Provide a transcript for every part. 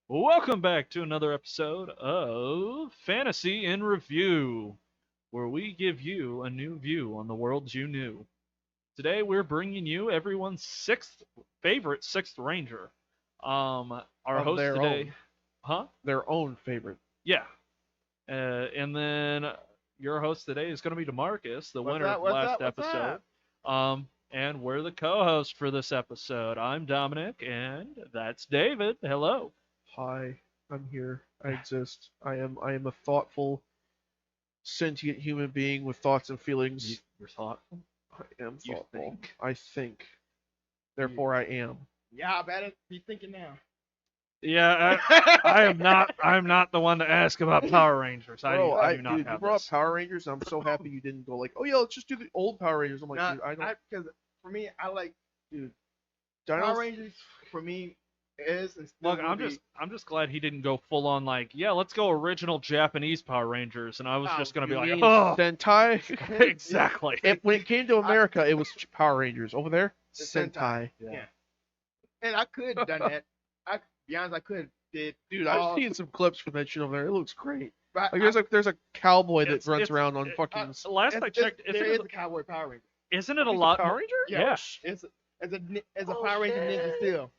Welcome back to another episode of Fantasy in Review, where we give you a new view on the worlds you knew. Today we're bringing you everyone's favorite sixth ranger. Our Of host their today, own, huh? their own favorite. Yeah. And then your host today is going to be Damarcus, the What's winner up? of What's last up? What's episode. up? And we're the co-host for this episode. I'm Dominic, and that's David. Hello. Hi, I'm here. I exist. I am a thoughtful, sentient human being with thoughts and feelings. You're thoughtful. I am You thoughtful. think? I think. Therefore, I am. Yeah, I better be thinking now. Yeah, I am not. I'm not the one to ask about Power Rangers. I do not dude, you have brought this. up Power Rangers. And I'm so happy you didn't go like, oh yeah, let's just do the old Power Rangers. I'm like, No, dude, I don't. because for me, I like dude. Dinos- Power Rangers for me is and still Look, will be- I'm just glad he didn't go full on like, yeah, let's go original Japanese Power Rangers, and I was Oh, just gonna be You like, mean oh, Sentai. exactly. When it came to America, it was Power Rangers. Over there, It's Sentai. Yeah. And I could have done that. I be honest, I could have did. Dude, all- I've seen some clips from that shit over there. It looks great. But Like there's a cowboy that It's- runs it's- around on it- fucking. Last I checked, there is a Cowboy Power Ranger. isn't it a He's lot? Power Ranger? Yeah. It's as a Oh, Power Ranger shit. ninja still.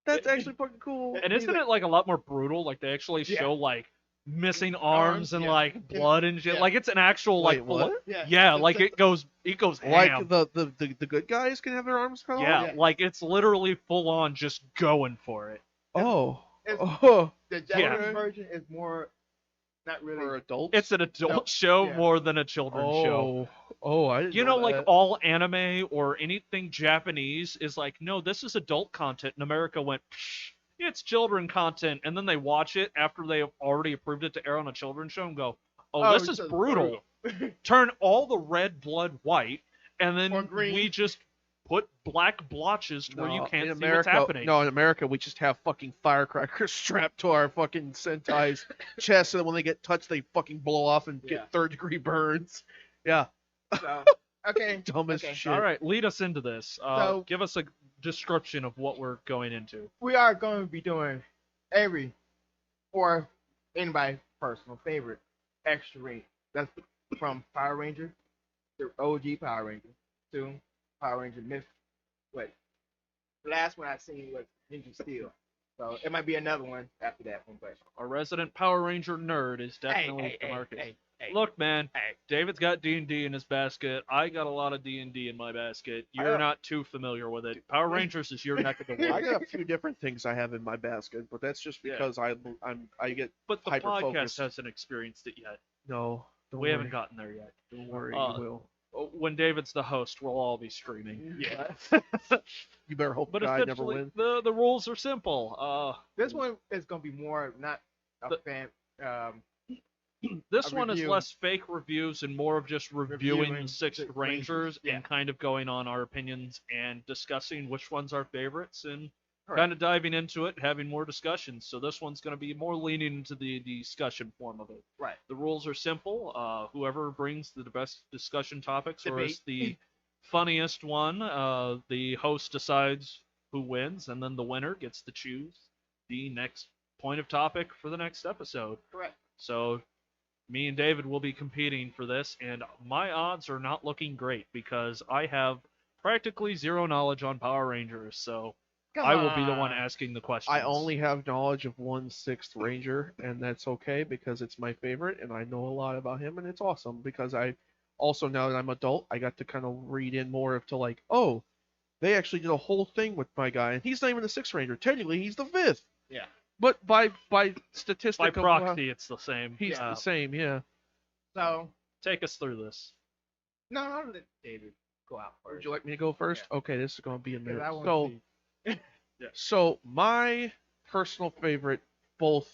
That's actually fucking cool. And isn't it like a lot more brutal? Like they actually Yeah. show like missing arms and yeah. like blood and shit. Yeah. Like it's an actual Wait, like full. what? Yeah, it's like a- it goes ham. Like the good guys can have their arms cut off. Yeah, Yeah. like it's literally full on just going for it. Oh. It's- Oh. The Yeah. Japanese version is more not really. For adults. It's an adult No, show yeah. more than a children's show. Oh. I didn't You know, like that. all anime or anything Japanese is like, no, this is adult content. And America went, Psh, it's children content, and then they watch it after they have already approved it to air on a children's show and go, oh, this is it's brutal. Turn all the red blood white, and then Or green. we just put black blotches to where you No, can't in see America, what's happening. No, in America we just have fucking firecrackers strapped to our fucking Sentai's chest, and when they get touched, they fucking blow off and Yeah. get third-degree burns. Yeah, So, okay. dumb as Okay. shit. All right, lead us into this. So- Give us a description of what we're going into. We are going to be doing every or anybody's personal favorite extra rating. That's from Power Ranger to OG Power Ranger to Power Ranger Myth. Wait, the last one I seen was Ninja Steel. So it might be another one after that one. But A resident Power Ranger nerd is definitely Damarcus. hey. Look, man, Hey. David's got D&D in his basket. I got a lot of D&D in my basket. You're not too familiar with it. Power Rangers is your neck of the I woods. got a few different things I have in my basket, but that's just Yeah. because I get But the hyper-focused. podcast hasn't experienced it yet. no. Don't We worry. haven't gotten there yet. Don't worry, Uh, you will. When David's the host, we'll all be streaming. Yeah. You better hope But I never essentially, win. the rules are simple. This one is going to be more not a The- fan. This A one is review. less fake reviews and more of just reviewing Reviewing Sixth Sixth Rangers Rangers, yeah. and kind of going on our opinions and discussing which one's our favorites and Correct. kind of diving into it, having more discussions. So this one's going to be more leaning into the discussion form of it. Right. The rules are simple. Whoever brings the best discussion topics or is Debate. the funniest one, the host decides who wins, and then the winner gets to choose the next point of topic for the next episode. Correct. So me and David will be competing for this, and my odds are not looking great because I have practically zero knowledge on Power Rangers, so Come I will be the one on. asking the questions. I only have knowledge of one Sixth Ranger, and that's okay because it's my favorite, and I know a lot about him, and it's awesome because I also, now that I'm adult, I got to kind of read in more of to like, oh, they actually did a whole thing with my guy, and he's not even the Sixth Ranger. Technically, he's the fifth. Yeah. But by by statistical, proxy, it's the same. he's Uh, the same. Yeah. So Take us through this. no, I'll let David go out first. Would you like me to go first? Okay, this is going to be a 'Cause minute. I want So. to see. So my personal favorite, both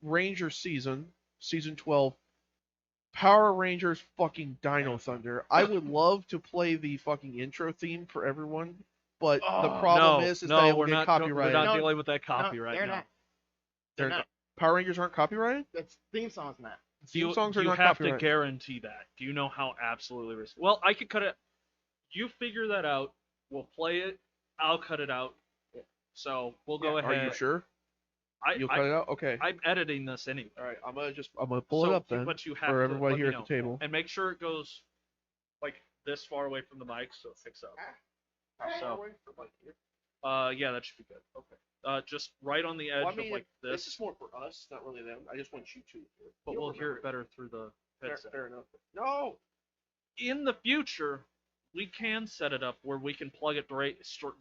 Ranger season 12, Power Rangers fucking Dino Thunder. I would love to play the fucking intro theme for everyone, but the Oh, problem no, is no, that it will we're get not. copyrighted. We're not No, dealing with that copyright they're now. not. They're They're- not. Power Rangers aren't copyrighted? That's theme song's not. Theme You, songs are you not have copyrighted. to guarantee that. Do you know how absolutely risky? Well, I could cut it. You figure that out. We'll play it. I'll cut it out. So we'll go Are ahead. you sure? You'll cut it out. Okay. I'm editing this anyway. All right. I'm gonna pull it up then But you have for to everybody let here me at know. the table. And make sure it goes like this far away from the mic so it picks up. So, yeah, that should be good. Okay. Just right on the edge Well, I mean, of like this. this is more for us, not really them. I just want you to hear it. But You'll we'll hear remember it better through the headset. Fair enough. No. In the future, we can set it up where we can plug it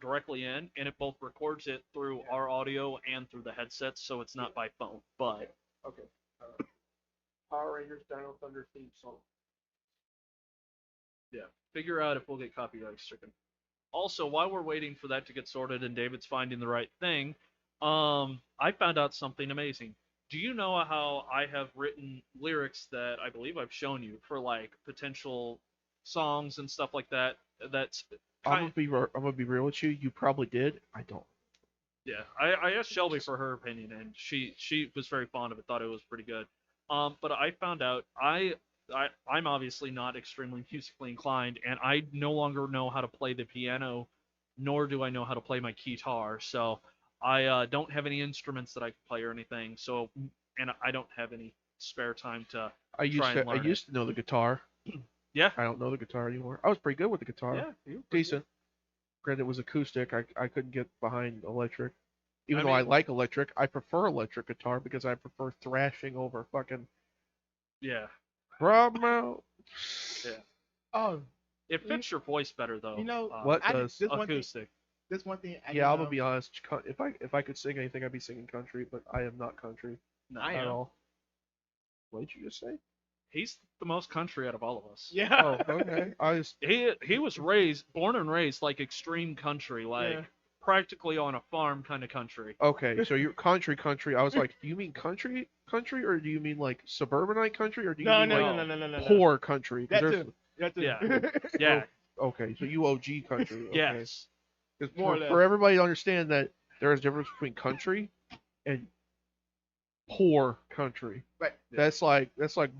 directly in, and it both records it through our audio and through the headsets, so it's not by phone. But Okay. Power Rangers Dino Thunder theme song. yeah, figure out if we'll get copyright stricken. Also, while we're waiting for that to get sorted and David's finding the right thing, I found out something amazing. Do you know how I have written lyrics that I believe I've shown you for like potential songs and stuff like that? That's I'm gonna be real with you. You probably did. I don't. yeah. I asked Shelby for her opinion, and she was very fond of it. Thought it was pretty good. But I found out I'm obviously not extremely musically inclined, and I no longer know how to play the piano, nor do I know how to play my guitar. So I don't have any instruments that I can play or anything. So and I don't have any spare time to I used to know the guitar. Yeah. I don't know the guitar anymore. I was pretty good with the guitar. Yeah, you were pretty Decent. Granted, it was acoustic. I couldn't get behind electric. Even I though I mean- like electric, I prefer electric guitar because I prefer thrashing over fucking good. Yeah. Bravo. Yeah. Oh, It fits your voice better though. You know, What I does? this one thing. Acoustic. This one thing. Yeah, I'm gonna be honest. If I could sing anything, I'd be singing country, but I am not country No, I at am. all. What did you just say? he's the most country out of all of us. Yeah. Oh, okay. I just He was born and raised like extreme country, like Yeah. practically on a farm kind of country. okay. So you're country. I was like, do you mean country, or do you mean like suburbanite country, or do you No, mean no, like no, no, no, no, no. poor country? 'Cause That there's- too. That too. Yeah. Yeah. Okay, so you OG country. Okay. Yes. 'Cause More or for, less. for everybody to understand that there is a difference between country and poor country. Right. That's like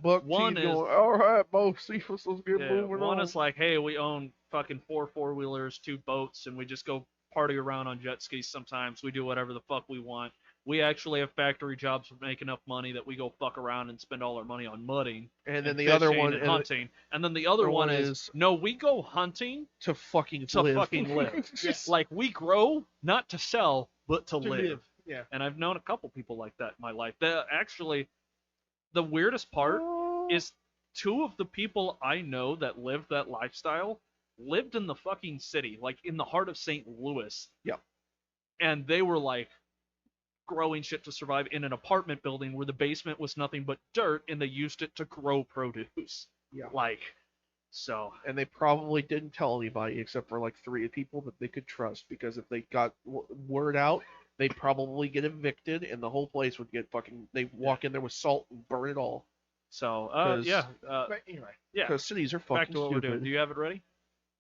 Buck One Cheese is- going, all right, both Cephas, let's get Yeah. moving One on. is like, hey, we own fucking four-wheelers, 2 boats, and we just go party around on jet skis sometimes. We do whatever the fuck we want. We actually have factory jobs that make enough money that we go fuck around and spend all our money on mudding. and then and the other fishing one and and hunting. And then the other one is no, we go hunting to fucking to live. fucking live. Yes. Like we grow not to sell, but to To live. live. Yeah. And I've known a couple people like that in my life. Actually, the weirdest part is 2 of the people I know that lived that lifestyle lived in the fucking city, like in the heart of St. Louis. Yep. And they were like growing shit to survive in an apartment building where the basement was nothing but dirt and they used it to grow produce. Yeah. Like, so. And they probably didn't tell anybody except for like 3 people that they could trust, because if they got word out, they'd probably get evicted and the whole place would get fucking. They walk in there with salt and burn it all. So, 'Cause- yeah. But anyway. Yeah. Because cities are Back fucking to what we're stupid. doing. Do you have it ready?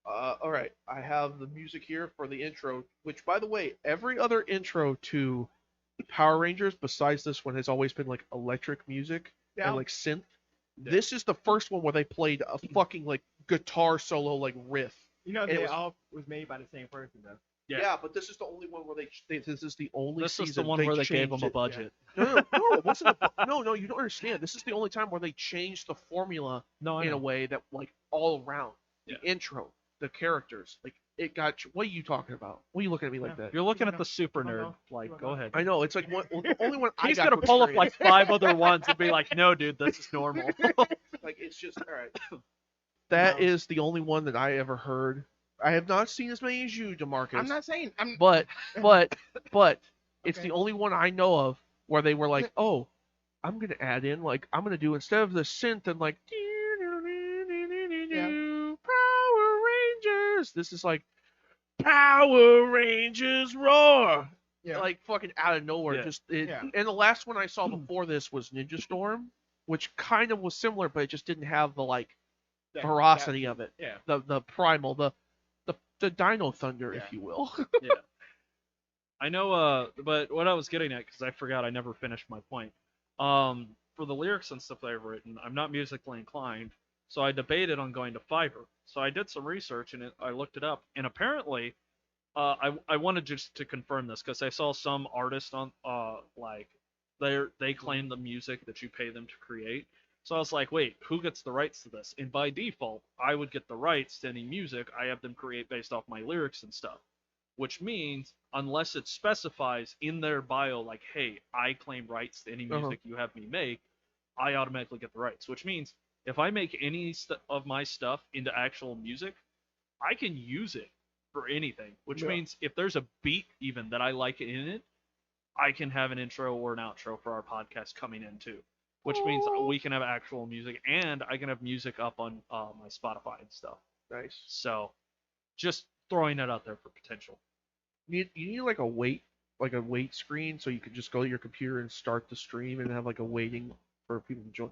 All right, I have the music here for the intro, which, by the way, every other intro to Power Rangers besides this one has always been like electric music Yeah. and like synth. Yeah. This is the first one where they played a fucking like guitar solo like riff. You know, it they was- all was made by the same person though. Yeah. But this is the only one where this is the only This is the season one where they gave changed them a it. budget. No, it wasn't. No, you don't understand. This is the only time where they changed the formula No, I in a know. way that like all around the Yeah. intro, the characters, like it got. What are you talking about? What are you looking at me like that? You're looking You at the super don't nerd. know. Like, You go don't ahead. I know it's like the only one I He's got gonna to pull up like experience. 5 other ones and be like, "No, dude, this is normal." Like it's just all right. That No. is the only one that I ever heard. I have not seen as many as you, Damarcus. I'm not saying I'm. But it's Okay. the only one I know of where they were like, oh, I'm gonna add in like I'm gonna do instead of the synth and like Power Rangers. This is like Power Rangers roar. Yeah. Like fucking out of nowhere. Yeah. Yeah. And the last one I saw before this was Ninja Storm, which kind of was similar, but it just didn't have the like that- ferocity of it. Yeah. The primal, the Dino Thunder, Yeah. if you will. Yeah. I know, but what I was getting at, because I forgot, I never finished my point. For the lyrics and stuff that I've written, I'm not musically inclined, so I debated on going to Fiverr. So I did some research and I looked it up, and apparently, I wanted just to confirm this because I saw some artists on like they claim the music that you pay them to create. So I was like, wait, who gets the rights to this? And by default, I would get the rights to any music I have them create based off my lyrics and stuff. Which means, unless it specifies in their bio, like, hey, I claim rights to any Uh-huh. music you have me make, I automatically get the rights. Which means, if I make any of my stuff into actual music, I can use it for anything. Which Yeah. means, if there's a beat even that I like in it, I can have an intro or an outro for our podcast coming in too. Which means we can have actual music, and I can have music up on my Spotify and stuff. Nice. So, just throwing that out there for potential. You need like a wait screen, so you can just go to your computer and start the stream and have like a waiting for people to join.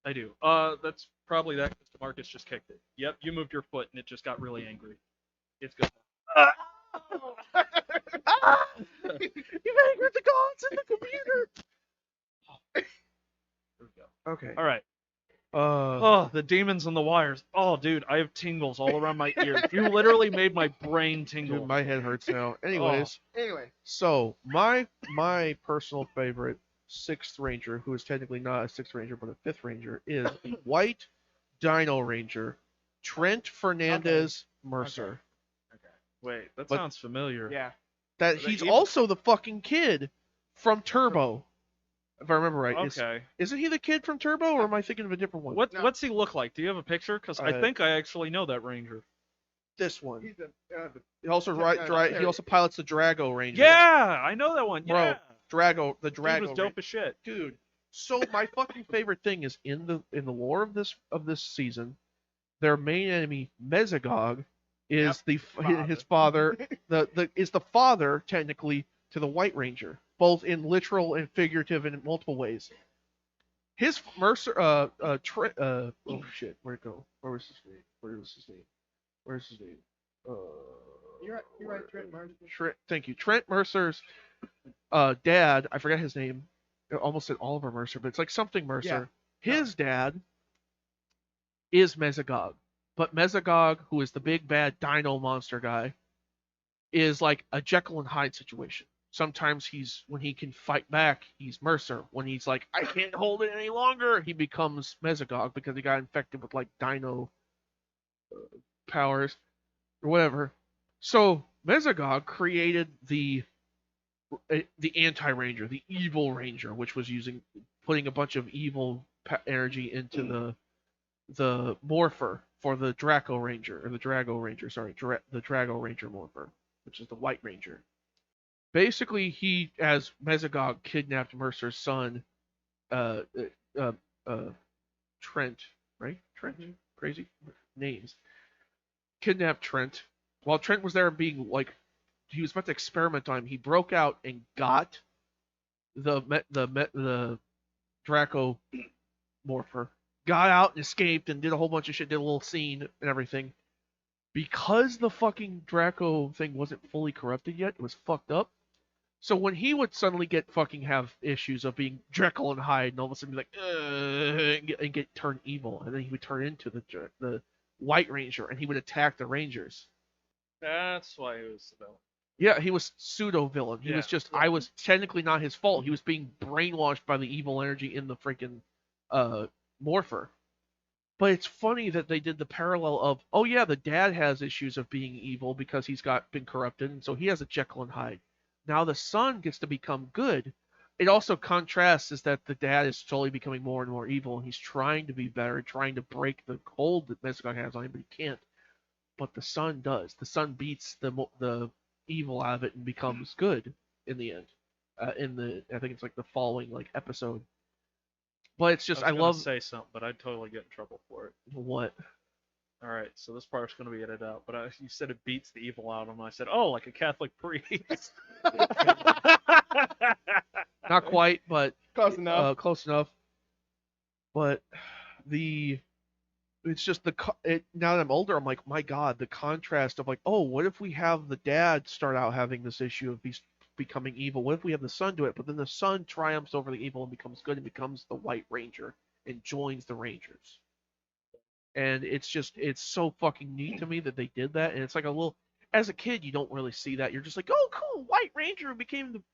I do. That's probably that because Damarcus just kicked it. Yep, you moved your foot and it just got really angry. It's good. You've angered the gods in the computer. There we go. Okay. All right. Uh, Oh, the demons and the wires. Oh, dude, I have tingles all around my ears. You literally made my brain tingle. dude, my head hurts now. Anyways, Anyway, so my personal favorite sixth ranger, who is technically not a sixth ranger but a fifth ranger, is the white Dino Ranger, Trent Fernandez Mercer. okay. Wait, that But- sounds familiar. Yeah. That The he's evil- also the fucking kid from Turbo, if I remember right. Okay. Isn't he the kid from Turbo, or am I thinking of a different one? What No. what's he look like? Do you have a picture? Because I Uh, think I actually know that ranger. This one. He's the He also Yeah, he also pilots the Drago Ranger. Yeah, I know that one. Bro, Yeah. Drago, the Dude Drago was dope as shit. dude. So my fucking favorite thing is in the lore of this season, their main enemy Mesogog is his father. Is the father technically to the White Ranger, both in literal and figurative and in multiple ways. His Mercer oh shit, where'd it go? Where was his name? Where's his name? You're right, Trent Mercer. Thank you. Trent Mercer's dad, I forgot his name. I almost said Oliver Mercer, but it's like something Mercer. Yeah. His dad is Mesogog. But Mesogog, who is the big bad dino monster guy, is like a Jekyll and Hyde situation. Sometimes when he can fight back, he's Mercer. When he's like, I can't hold it any longer, he becomes Mesogog because he got infected with like dino powers or whatever. So Mesogog created the anti-ranger, the evil ranger, which was putting a bunch of evil energy into the morpher for the Draco Ranger, or the Drago Ranger, sorry, the Drago Ranger morpher, which is the White Ranger. Basically, he, as Mesogog, kidnapped Mercer's son, Trent, right? Trent? Crazy names. Kidnapped Trent. While Trent was there being like, he was about to experiment on him, he broke out and got the Draco morpher, got out and escaped and did a whole bunch of shit, did a little scene and everything. Because the fucking Draco thing wasn't fully corrupted yet, it was fucked up. So when he would suddenly have issues of being Jekyll and Hyde, and all of a sudden be like, and get turned evil, and then he would turn into the White Ranger, and he would attack the Rangers. That's why he was the villain. Yeah, he was pseudo villain. He was just, I was technically not his fault. He was being brainwashed by the evil energy in the freaking morpher. But it's funny that they did the parallel of, oh yeah, the dad has issues of being evil because he's been corrupted, and so he has a Jekyll and Hyde. Now the son gets to become good. It also contrasts is that the dad is slowly becoming more and more evil, and he's trying to be better, trying to break the hold that Mesogog has on him, but he can't. But the son does. The son beats the evil out of it and becomes good in the end. I think it's like the following like episode. But it's just, I was love gonna say something, but I'd totally get in trouble for it. what. All right, so this part's gonna be edited out. But you said it beats the evil out of him. I said, oh, like a Catholic priest. Not quite, but Close enough. close enough. But it's just now that I'm older, I'm like, my God, the contrast of like, oh, what if we have the dad start out having this issue of becoming evil? What if we have the son do it? But then the son triumphs over the evil and becomes good and becomes the White Ranger and joins the Rangers. And it's so fucking neat to me that they did that. And it's like as a kid, you don't really see that. You're just like, oh, cool, White Ranger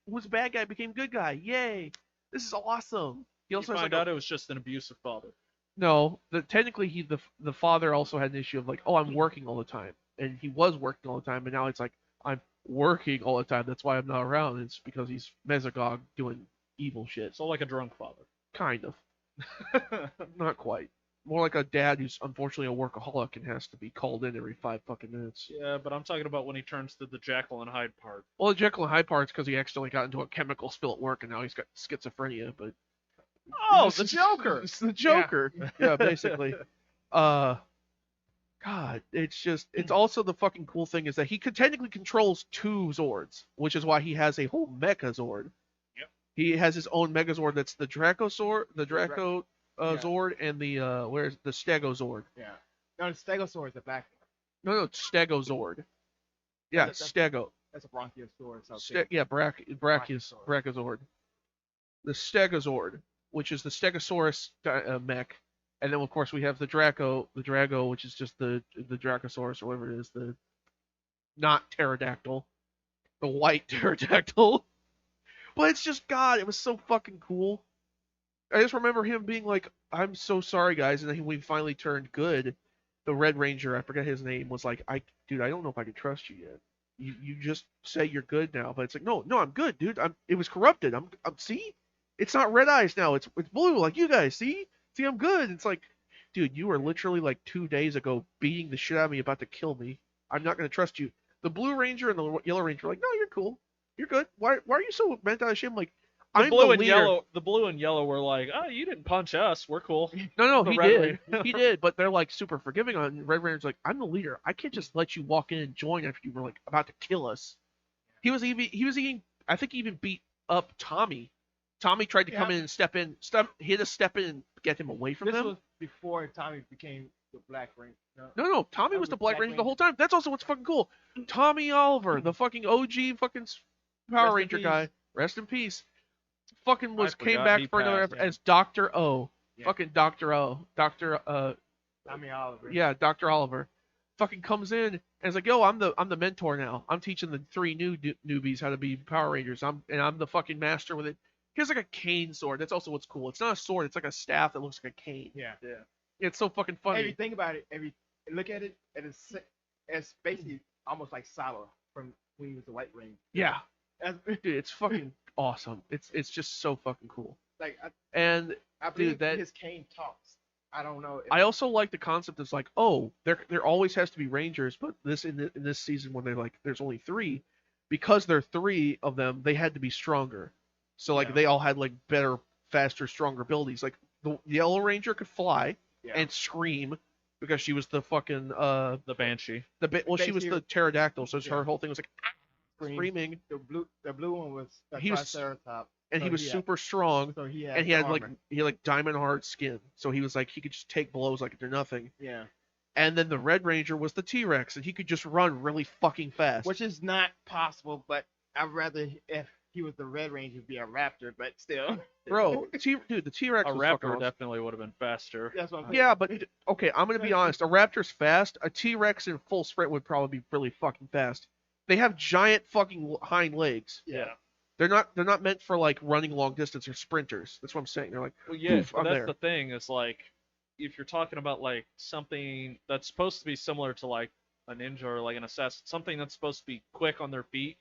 was a bad guy, became good guy. Yay, this is awesome. He You also has find like out it was just an abusive father. no, technically the father also had an issue of like, oh, I'm working all the time, and he was working all the time, but now it's like I'm working all the time. That's why I'm not around. It's because he's Mesogog doing evil shit. So like a drunk father. Kind of, not quite. More like a dad who's unfortunately a workaholic and has to be called in every 5 fucking minutes. Yeah, but I'm talking about when he turns to the Jekyll and Hyde part. Well, the Jekyll and Hyde part's because he accidentally got into a chemical spill at work and now he's got schizophrenia. But Oh, the Joker. It's the Joker. Yeah, basically. God, it's also the fucking cool thing is that he could technically controls 2 Zords, which is why he has a whole Mecha Zord. Yep. He has his own Mega Zord that's the Draco Zord, Yeah. Zord, and the where's the Stego Zord? Yeah. No, the Stegosaur is the black one. No, Stego Zord. Yeah, That's- Stego. That's a Bronchiosaurus. Brachiosaur. Brachiosaur. The Stegozord, which is the Stegosaurus mech, and then of course we have the Drago, which is just the Dracosaurus or whatever it is, the not pterodactyl, the white pterodactyl. But it's just God, it was so fucking cool. I just remember him being like, "I'm so sorry, guys," and then when he finally turned good, the Red Ranger, I forget his name, was like, dude, I don't know if I can trust you yet. You just say you're good now, but it's like, no, I'm good, dude. It was corrupted. I'm see, it's not red eyes now. It's blue, like you guys. See, I'm good. It's like, dude, you were literally like 2 days ago beating the shit out of me, about to kill me. I'm not gonna trust you. The Blue Ranger and the Yellow Ranger are like, no, you're cool. You're good. Why are you so bent out of shit? I'm like, The I'm blue the and leader. yellow. The blue and yellow were like, oh, you didn't punch us. We're cool. No, The he Red did. Ranger. He did, but they're like super forgiving on it. Red Ranger's like, I'm the leader. I can't just let you walk in and join after you were like about to kill us. He was even I think he even beat up Tommy. Tommy tried to come in and step in. He had to step in and get him away from This them. was before Tommy became the Black Ranger. No, Tommy was the Black Ranger the whole time. That's also what's fucking cool. Tommy Oliver, the fucking OG fucking Power Rest in Ranger peace. guy, rest in peace. Fucking came forgot back he for another passed, as Dr. O. Yeah. Fucking Dr. O. Tommy Oliver. Yeah, Dr. Oliver fucking comes in and is like, "Yo, I'm the mentor now. I'm teaching the 3 newbies how to be Power Rangers. I'm the fucking master with it." He has like a cane sword. That's also what's cool. It's not a sword. It's like a staff that looks like a cane. Yeah. It's so fucking funny. If you think about it, if you look at it, it's basically almost like Sala from when he was the White Ranger. Yeah, That's- dude, it's fucking awesome. It's just so fucking cool. like And I believe that- his cane talks. I don't know. I also like the concept of like, oh, there always has to be Rangers, but in this season when they're like, there's only 3, because there are 3 of them, they had to be stronger. So like Yeah. they all had like better, faster, stronger abilities. Like the Yellow Ranger could fly Yeah. and scream because she was the fucking The Banshee. she was the pterodactyl, so her Yeah. whole thing was like Scream. screaming, the blue one was a He was- Triceratops. and So he was he had- super strong, So he had and he had armor. like diamond hard skin, so he was like he could just take blows like they're nothing. Yeah. And then the Red Ranger was the T-Rex, and he could just run really fucking fast. Which is not possible, but I'd rather if he was the Red Ranger be a raptor, but still. Bro, dude, the T-Rex A was fucking raptor awesome. definitely would have been faster. That's what I'm Yeah, but okay, I'm gonna be honest. A raptor's fast. A T-Rex in full sprint would probably be really fucking fast. They have giant fucking hind legs. Yeah. They're not meant for like running long distance or sprinters. That's what I'm saying. They're like, Well, yeah, Poof, but I'm that's there. the thing. Is like, if you're talking about like something that's supposed to be similar to like a ninja or like an assassin, something that's supposed to be quick on their feet,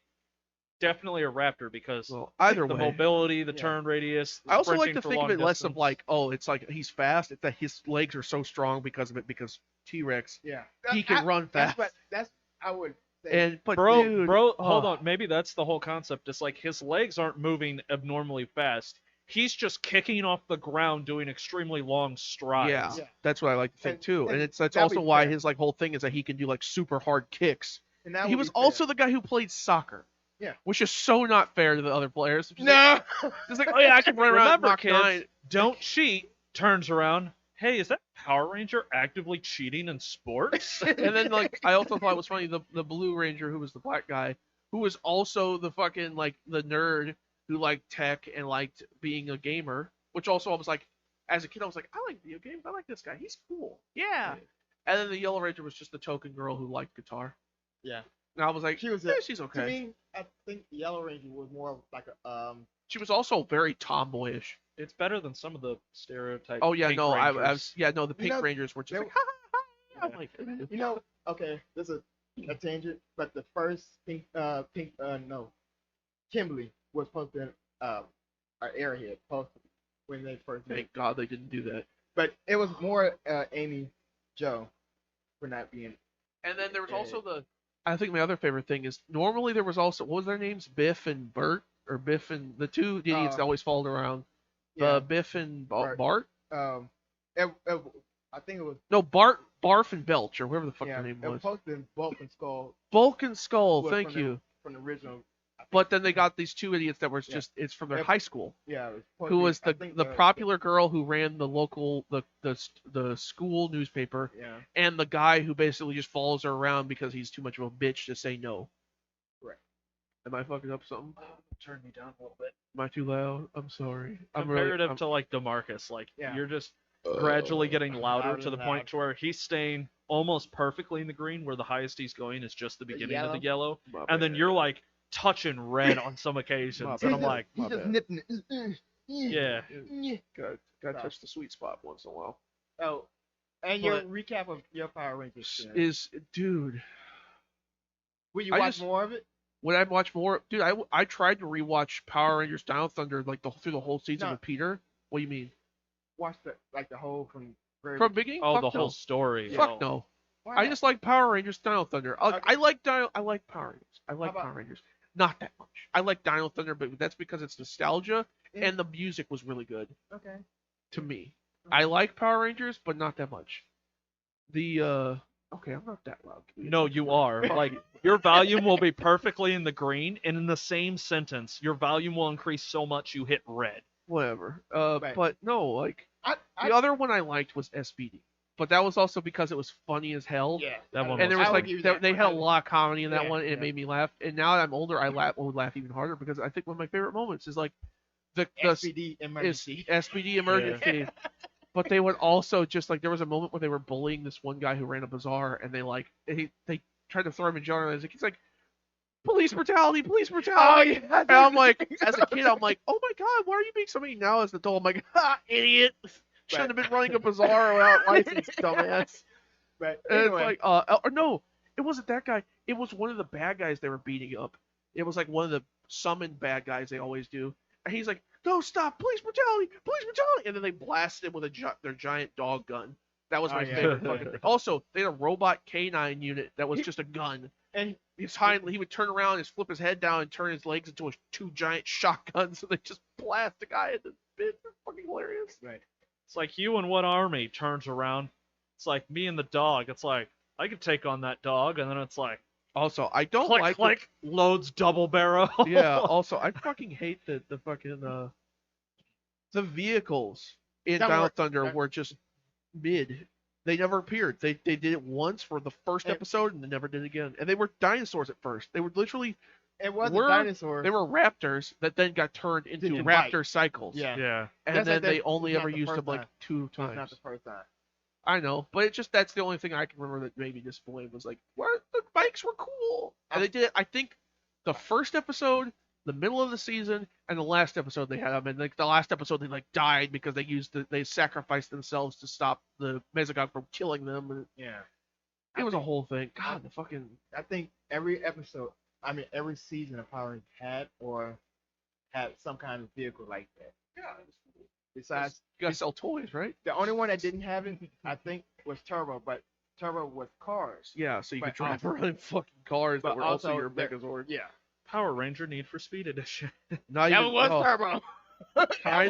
definitely a raptor because well, either the way. mobility, the Yeah. turn radius. I also like sprinting to for think of long it less of distance. like, oh, it's like he's fast. It's that his legs are so strong because of it. Because T-Rex, Yeah. he can run fast. That's I would say. And but Bro, dude, hold oh, on. Maybe that's the whole concept. It's like his legs aren't moving abnormally fast. He's just kicking off the ground, doing extremely long strides. Yeah, Yeah. that's what I like to think And- too. And and that's that'd also be why fair. his like whole thing is that he can do like super hard kicks. and that He would was be fair. also the guy who played soccer. Yeah. Which is so not fair to the other players. It's just like, No. it's like, oh yeah, I can run around and Remember, knock kids, nine. don't cheat. Turns around. Hey, is that Power Ranger actively cheating in sports? And then like I also thought it was funny the Blue Ranger who was the black guy who was also the fucking like the nerd who liked tech and liked being a gamer, which also I was like as a kid I was like I like video games, I like this guy, he's cool, yeah. And then the Yellow Ranger was just the token girl who liked guitar. Yeah. And I was like, She was she's to okay. me. I think the Yellow Ranger was more of like a She was also very tomboyish. It's better than some of the stereotype Oh yeah, Pink no, Rangers. I was yeah, no, the You Pink know, Rangers were just there- like, ha ha ha. I'm Yeah. like, you know, okay, this is a tangent, but the first no, Kimberly was supposed to our airhead posted when they first met. thank God they didn't do that. But it was more Amy Joe for not being. And then there was also the. I think my other favorite thing is normally there was also what was their names, Biff and Bert, or Biff and the two idiots that always followed around. Yeah, Biff and Bart. Bart. I think it was. No, Barf and Belch, or whatever the fuck Yeah, their name it was was. supposed to be Bulk and Skull Bulk and Skull, was thank from the- you. from the original. I think. But then they got these two idiots that were Yeah. just it's from their Yep. high school. Yeah, it was supposed Who to be- was I think the popular girl who ran the local the school newspaper, Yeah, and the guy who basically just follows her around because he's too much of a bitch to say no. Right. Am I fucking up something? Turn me down a little bit. Am I too loud? I'm sorry. Comparative to like Damarcus, like Yeah. you're just gradually getting louder Louder to the and point louder. to where he's staying almost perfectly in the green, where the highest he's going is just the beginning of the yellow, My and then bad. you're like touching red on some occasions, and I'm like, my he's just bad. nipping it. yeah, Gotta touch the sweet spot once in a while. Oh, and your recap of your Power Rangers. Dude. Will you I watch just- more of it? Would I watch more? Dude, I tried to rewatch Power Rangers Down Thunder like through the whole season No. with Peter. What do you mean? Watch the whole from very. From beginning? oh, Fuck the no. whole story. Fuck oh. no. Why I not? just like Power Rangers Dino Thunder. I Okay. like I like Power Rangers. I like about- Power Rangers. Not that much. I like Dino Thunder, but that's because it's nostalgia Yeah. and the music was really good Okay. to me. I like Power Rangers, but not that much. Okay, I'm not that loud. No, you are. Like your volume will be perfectly in the green, and in the same sentence, your volume will increase so much you hit red. Whatever. Right. But no, like I the other one I liked was SPD, but that was also because it was funny as hell. yeah. That one And there was was I like would give you they, that they one. had a lot of comedy in that Yeah, one, and it yeah. made me laugh. And now that I'm older, I would laugh even harder because I think one of my favorite moments is like the SPD is emergency. SPD emergency. But they would also just like there was a moment where they were bullying this one guy who ran a bazaar, and they tried to throw him in jail, and he's like, police brutality. Oh yeah. And I'm like, as a kid, I'm like, oh my god, why are you being so mean? Now as an adult, I'm like, ha, idiot. Shouldn't have been running a bazaar without license, dumbass. But And anyway, it's like, or no, it wasn't that guy. It was one of the bad guys they were beating up. It was like one of the summoned bad guys they always do. And he's like, no, stop, police brutality. And then they blasted him with their giant dog gun. That was my Oh, yeah. favorite fucking thing. Also, they had a robot canine unit that was just a gun. and He would turn around and flip his head down and turn his legs into two giant shotguns, and they just blast the guy in the bit. It's fucking hilarious. right. It's like you and what army turns around. It's like me and the dog. It's like I could take on that dog, and then it's like Also, I don't click like click loads double barrel. Yeah. Also, I fucking hate the fucking the vehicles in That Down were- Thunder that- were just mid. They never appeared. They did it once for the first And- episode and they never did it again. And they were dinosaurs at first. They were literally It was Were- a dinosaur. they were raptors that then got turned into Didn't raptor cycles. Yeah. yeah. And That's then like they that- only it's ever not the used them first like time. 2 It's not times. the first time. I know, but it just that's the only thing I can remember that made me disappointed was like, what the bikes were cool. And they did it, I think the first episode, the middle of the season, and the last episode they had them. And like the last episode they like died because they sacrificed themselves to stop the Mesogon from killing them. And Yeah. it was a whole thing. God, the fucking I think every episode, I mean every season of Power Rangers had some kind of vehicle like that. Besides, you gotta sell toys, right? the only one that didn't have it, I think, was Turbo, but Turbo was cars. Yeah, so you could But drive also- around in fucking cars that but were also also your there- Megazord. Yeah. Power Ranger Need for Speed Edition. Not That even was oh, Turbo. kinda. I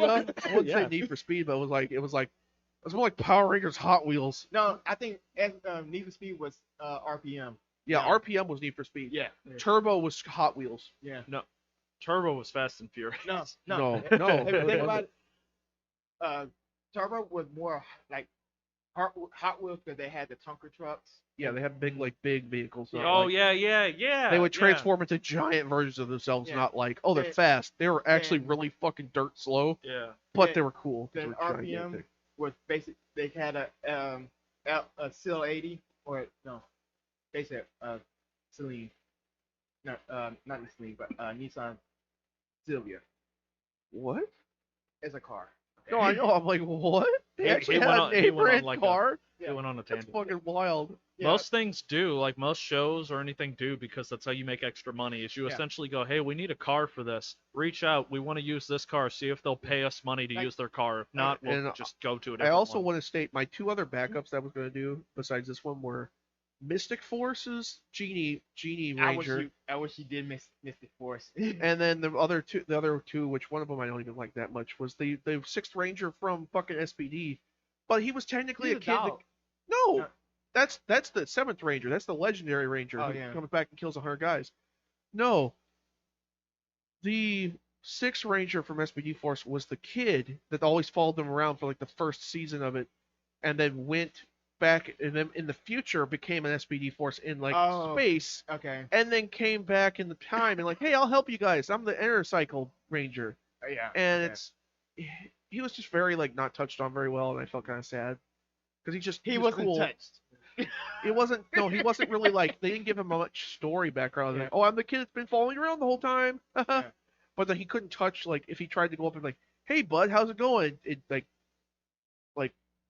wouldn't Yeah. say Need for Speed, but it was more like Power Rangers Hot Wheels. No, I think Need for Speed was RPM. Yeah, Yeah. RPM was Need for Speed. Yeah. Turbo was Hot Wheels. Yeah. Turbo was Fast and Furious. No. No, If you no. think about it, Turbo was more like Hot Wheels because they had the Tonka trucks. Yeah, they have big vehicles. not Oh like- yeah. They would yeah. transform into giant versions of themselves, Yeah. not like, oh, they're Then- fast. They were actually then- really fucking dirt slow, Yeah. but Then- they were cool. 'cause Then they were RPM gigantic. was basic. They had a SIL 80 or no, they said Celine. not Nissan Leaf, but Nissan Silvia. What? It's a car. No, I know. I'm like, what? They actually went had on- a he went on neighborhood like a- car? He Yeah. went on a That's tangent. fucking wild. Yeah. Most things do, like most shows or anything do, because that's how you make extra money. Is you Yeah. essentially go, hey, we need a car for this. Reach out. We want to use this car. See if they'll pay us money to Like- use their car. If not, we'll And just go to a I different also one. want to state my two other backups that I was going to do besides this one were Mystic Force's Genie Ranger, I wish you did Mystic Force. and then the other two, which one of them I don't even like that much, was the Sixth Ranger from fucking SPD, but he was technically He's a a kid. dog. No, No. that's the Seventh Ranger. That's the Legendary Ranger Oh, who yeah. comes back and kills 100 guys. No, the Sixth Ranger from SPD Force was the kid that always followed them around for like the first season of it, and then went back and then in the future became an SPD Force in like Oh. space, Okay. and then came back in the time and like, hey, I'll help you guys. I'm the Intercycle Ranger, Yeah. and okay. it's he was just very like not touched on very well, and I felt kind of sad because He was wasn't cool. touched. It wasn't no, he wasn't really like they didn't give him much story background. Yeah. Like, oh, I'm the kid that's been following you around the whole time. Yeah. But then he couldn't touch like if he tried to go up and like, hey bud, how's it going? It like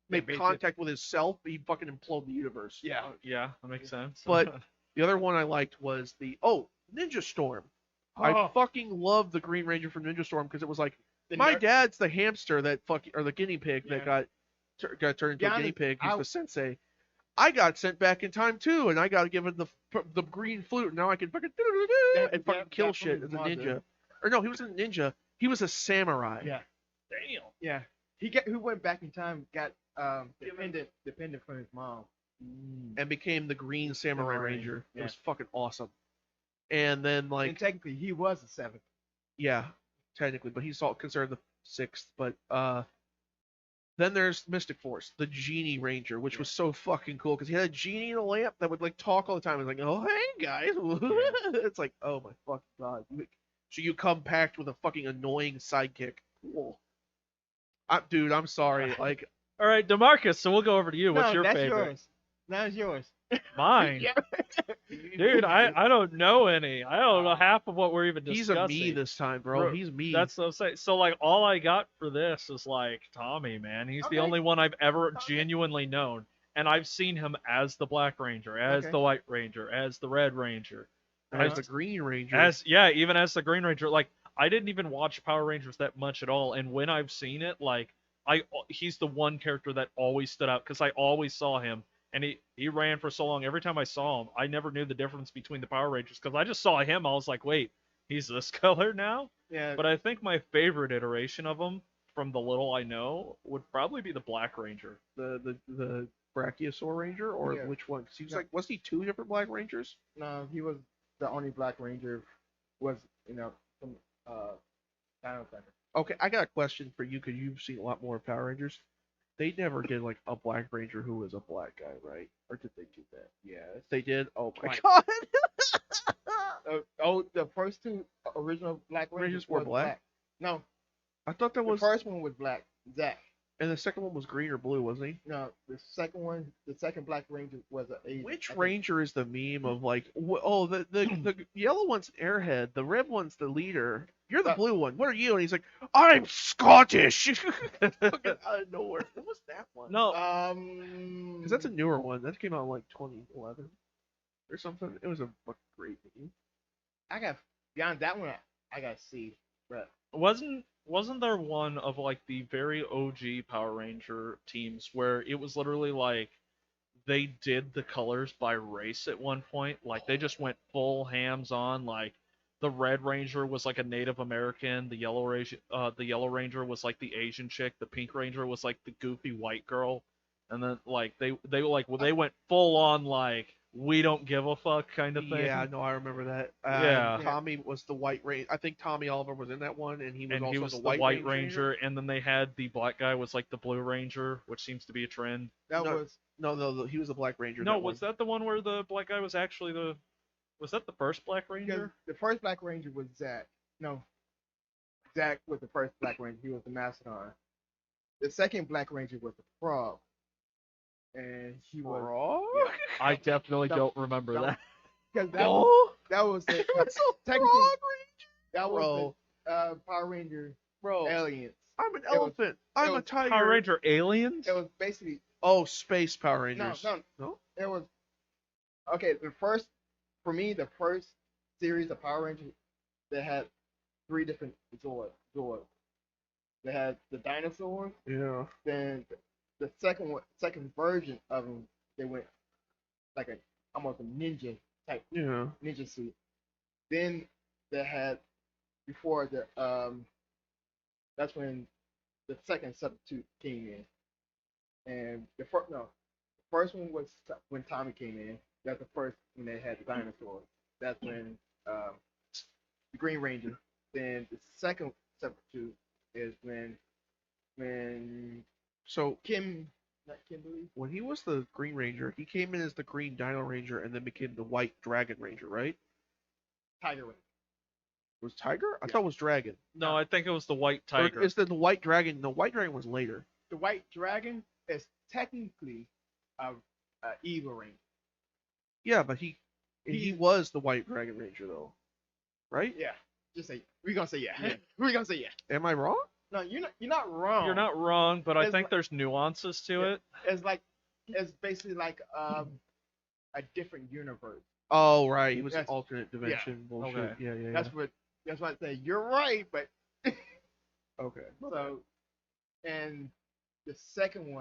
make basically- contact with himself, he'd fucking implode the universe. Yeah. Yeah, that makes sense. But the other one I liked was the Ninja Storm. I Oh, fucking loved the Green Ranger from Ninja Storm because it was like the my ner- dad's the hamster that or the guinea pig that Yeah. got turned into Yeah, a guinea pig. He's I- the sensei. I got sent back in time too, and I got given the green flute. And now I can fucking and fucking kill that's from shit his as a mother. ninja. Or no, he wasn't a ninja. He was a samurai. Yeah. Damn. Yeah. Who went back in time, got dependent from his mom. And became the Green Samurai Samurai Ranger. Ranger, It yeah. was fucking awesome. And then And like technically, he was the seventh. yeah, technically, but he's all considered the sixth. But then there's Mystic Force, the Genie Ranger, which was so fucking cool because he had a genie in a lamp that would like talk all the time. It's like, oh hey guys, it's like, oh my fucking god. So you come packed with a fucking annoying sidekick. Cool. Dude, I'm sorry. Like, All right, Damarcus. So we'll go over to you. What's no, your that's favorite? yours. That is yours. Mine. Yeah. Dude, I don't know any. I don't know half of what we're even he's discussing. a me this time, bro. Bro, He's me. That's what I'm saying. So like all I got for this is like Tommy, man. He's the Okay. only one I've ever Okay. genuinely known. And I've seen him as the Black Ranger, as Okay. the White Ranger, as the Red Ranger, as the Green Ranger. even as the Green Ranger. Like I didn't even watch Power Rangers that much at all. And when I've seen it, like he's the one character that always stood out because I always saw him. And he ran for so long. Every time I saw him, I never knew the difference between the Power Rangers because I just saw him. I was like, wait, he's this color now? Yeah. But I think my favorite iteration of him, from the little I know, would probably be the Black Ranger. the Brachiosaur Ranger, or Yeah. which one? 'Cause he was Yeah. like, was he two different Black Rangers? No, he was the only Black Ranger. Was from Dino Thunder. Okay, I got a question for you because you've seen a lot more Power Rangers. They never did like a Black Ranger who was a black guy, right? Or did they do that? Yes. They did. Oh my Twice. god! The first two original Black Rangers Rangers were was black? No, I thought that the was, first one was black. Zach. and the second one was green or blue, wasn't he? No, the second Black Ranger was a Asian. Which I think- Ranger is the meme of like? The yellow one's an Airhead, the red one's the leader. You're the blue one. What are you? And he's like, I'm Scottish. Fucking out of nowhere. What was that one? No, Because that's a newer one. That came out in like 2011 or something. It was a fucking great meme. I got beyond that one. I got C. But wasn't there one of like the very OG Power Ranger teams where it was literally like they did the colors by race at one point? Like they just went full hams on. Like the Red Ranger was like a Native American. The Yellow Ranger was like the Asian chick. The Pink Ranger was like the goofy white girl. And then like they went full on like we don't give a fuck kind of thing. Yeah, no, I remember that. Yeah. Tommy was the White Ranger. I think Tommy Oliver was in that one, and he was And also he was the the White, Ranger, and then they had the black guy was like the Blue Ranger, which seems to be a trend. that No, was No, he was the Black Ranger. No, that was that the one where the black guy was actually the? Was that the first Black because Ranger? the first Black Ranger was Zach. No, Zach was the first Black Ranger. He was the Mastodon. The second Black Ranger was the Frog, and he was Frog? Yeah. I definitely Don't- don't remember don't- that. because that Oh, that was the What's a technically frog that ranger? was Bro, the Power Ranger bro, aliens. I'm an It was- elephant. I'm a was tiger. Power Ranger aliens? It was basically Oh, space Power no, Rangers. no. No? It was okay. The first for me, the first series of Power Rangers they had three different Zords. They had the dinosaurs. Yeah. Then the second version of them, they went like a almost a ninja type Yeah. ninja suit. Then they had before the that's when the second substitute came in, and the first one was when Tommy came in. That's the first when they had the dinosaurs. That's when the Green Ranger. Then the second substitute is when So not Kimberly. when he was the Green Ranger, he came in as the Green Dino Ranger and then became the White Dragon Ranger, right? Tiger Ranger. Was Tiger? I Yeah. thought it was Dragon. No, I think it was the White Or Tiger. is the White Dragon? The White Dragon was later. The White Dragon is technically a evil ranger. Yeah, but he was the White Dragon Ranger though, right? Yeah. Just say we're gonna say yeah. Yeah. We're gonna say yeah. Am I wrong? No, you're not wrong. You're not wrong, but I It's think like- there's nuances to Yeah. it. It's basically like a different universe. Oh right, he was an That's- alternate dimension bullshit. Okay. Yeah. That's what I say. You're right, but Okay. so and the second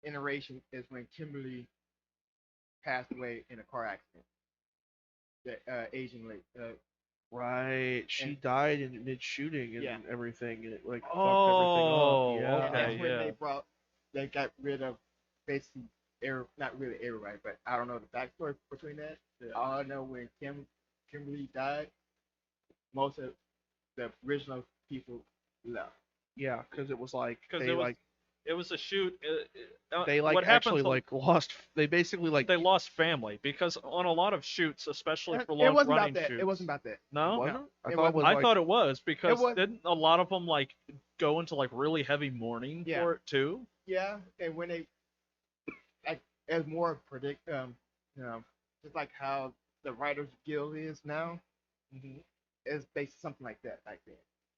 iteration is when Kimberly passed away in a car accident. The Asian lady. Right. She And- died in mid shooting and Yeah. everything, and it like Oh, fucked everything up. okay. Yeah. And that's when yeah. they got rid of basically not really everybody, but I don't know the backstory between that. Yeah. All I know when Kimberly died, most of the original people left. Yeah, because it was like 'Cause they it was- like It was a shoot. they like what actually happens, like lost. They basically like they lost family because on a lot of shoots, especially for It long wasn't running about that. shoots. It wasn't about that. No, wasn't? I It thought it was I like, thought it was because was- didn't a lot of them like go into like really heavy mourning Yeah. for it too? Yeah, and when they like as more just like how the Writers Guild is now, it's based something like that back then.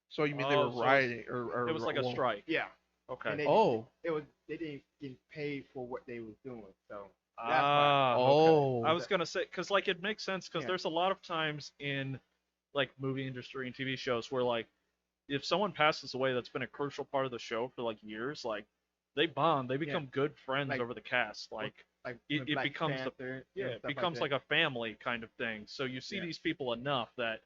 So you mean Oh, they so were rioting or It was like a well, strike. Yeah, Okay. and they, Oh. they didn't get paid for what they was doing, so that's Ah, okay. Oh. I was gonna say because like it makes sense because Yeah. there's a lot of times in like movie industry and TV shows where like if someone passes away that's been a crucial part of the show for like years, like they bond, they become good friends Like- over the cast. Like like it when Black becomes Panther yeah, and it stuff becomes like like a family kind of thing. So you see Yeah. these people enough that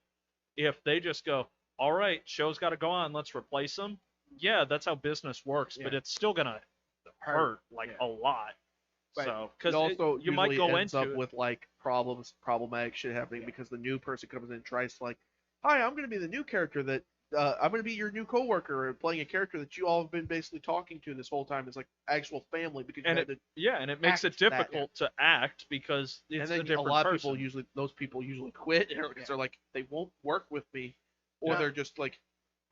if they just go, all right, show's got to go on, let's replace them. Yeah, that's how business works, but Yeah. it's still gonna hurt like Yeah. a lot. But So It because also you might go ends into up it. with like problematic shit happening Yeah. because the new person comes in and tries to like, hi, I'm gonna be the new character that I'm gonna be your new coworker and playing a character that you all have been basically talking to this whole time. It's like actual family because you And had to, Yeah, and it makes it act that, difficult to act because and it's a then a different lot of person. people those people usually quit because Yeah. they're like they won't work with me, or No. they're just like.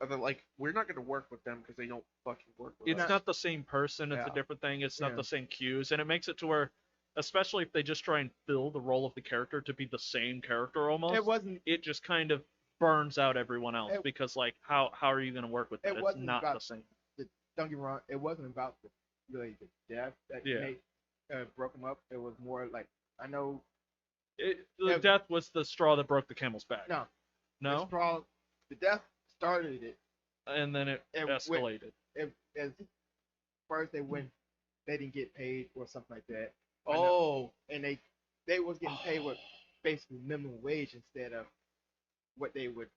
Or they're like, we're not gonna work with them because they don't fucking work with It's us. not the same person. It's Yeah. a different thing. It's not Yeah. the same cues, and it makes it to where, especially if they just try and fill the role of the character to be the same character almost, it wasn't. it just kind of burns out everyone else It- because like how are you going to work with that? It It's wasn't not about the same. Don't get me wrong. It wasn't about really the death that Yeah. made broke them up. It was more like I know The Yeah. death was the straw that broke the camel's back. no No, the death started it. and then it It went- escalated. As first they didn't get paid or something like that. I know. Oh, And they was getting paid with basically minimum wage instead of what they was